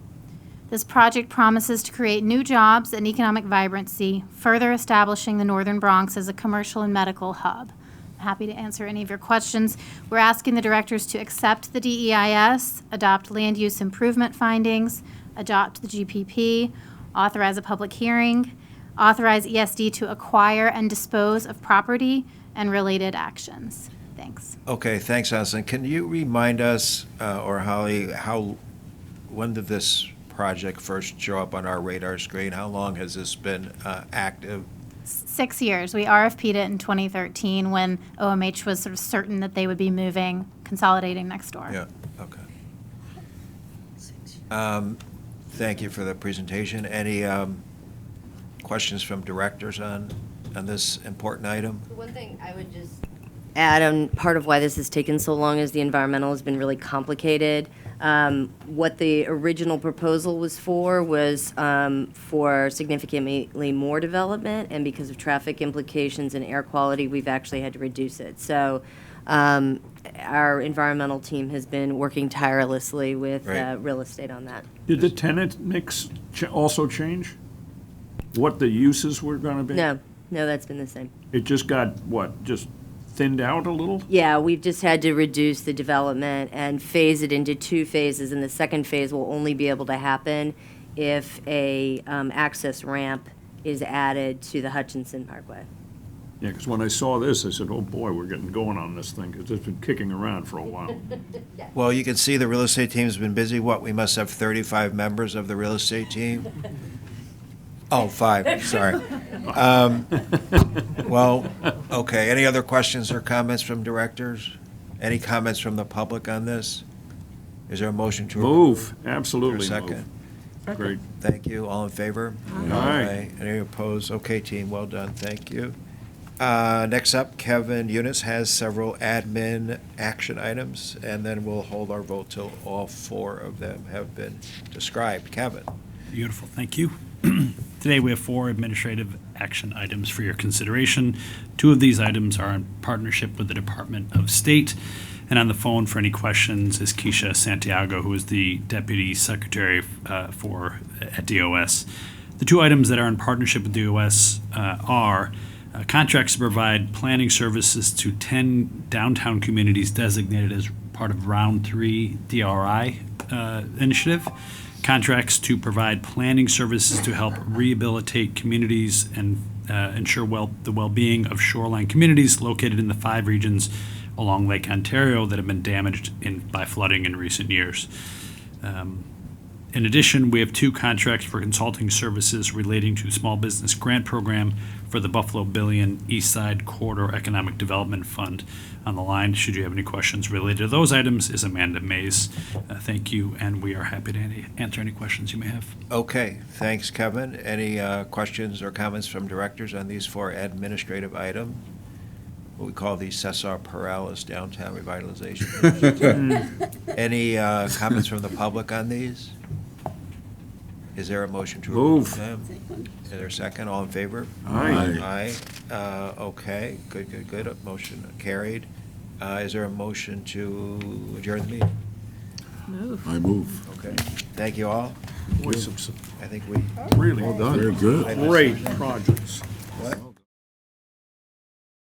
This project promises to create new jobs and economic vibrancy, further establishing the Northern Bronx as a commercial and medical hub. I'm happy to answer any of your questions. We're asking the directors to accept the DEIS, adopt land use improvement findings, adopt the GPP, authorize a public hearing, authorize ESD to acquire and dispose of property, and related actions. Thanks. Okay, thanks, Allison. Can you remind us, or Holly, when did this project first show up on our radar screen? How long has this been active? 6 years. We RFP'd it in 2013 when OMH was sort of certain that they would be moving, consolidating next door. Yeah, okay. Thank you for the presentation. Any questions from directors on this important item? The one thing I would just add on, part of why this has taken so long is the environmental has been really complicated. What the original proposal was for significantly more development, and because of traffic implications and air quality, we've actually had to reduce it. So our environmental team has been working tirelessly with real estate on that. Did the tenant mix also change? What the uses were going to be? No, that's been the same. It just got, what, just thinned out a little? Yeah, we've just had to reduce the development and phase it into 2 phases, and the second phase will only be able to happen if a access ramp is added to the Hutchinson Parkway. Yeah, because when I saw this, I said, oh boy, we're getting going on this thing, because it's been kicking around for a while. Well, you can see the real estate team's been busy. What, we must have 35 members of the real estate team? Oh, 5, sorry. Well, okay, any other questions or comments from directors? Any comments from the public on this? Is there a motion to Move, absolutely Is there a second? move. Great. Thank you. All in favor? Aye. Any opposed? Okay, team, well done. Thank you. Next up, Kevin Eunice has several admin action items, and then we'll hold our vote till all 4 of them have been described. Kevin? Beautiful, thank you. Today we have 4 administrative action items for your consideration. 2 of these items are in partnership with the Department of State. And on the phone for any questions is Keisha Santiago, who is the Deputy Secretary at DOS. The 2 items that are in partnership with DOS are contracts to provide planning services to 10 downtown communities designated as part of Round 3 DRI initiative. Contracts to provide planning services to help rehabilitate communities and ensure the well-being of shoreline communities located in the 5 regions along Lake Ontario that have been damaged by flooding in recent years. In addition, we have 2 contracts for consulting services relating to small business grant program for the Buffalo Billion East Side Corridor Economic Development Fund. On the line, should you have any questions related to those items, is Amanda Mays. Thank you, and we are happy to answer any questions you may have. Okay, thanks, Kevin. Any questions or comments from directors on these 4 administrative items? What we call the Cesar Perales Downtown Revitalization. Any comments from the public on these? Is there a motion to approve them? Is there a second? All in favor? Aye. Aye. Okay, good. Motion carried. Is there a motion to adjourn the meeting? I move. Okay. Thank you all. Boy, some I think we. really Very good. great projects. What?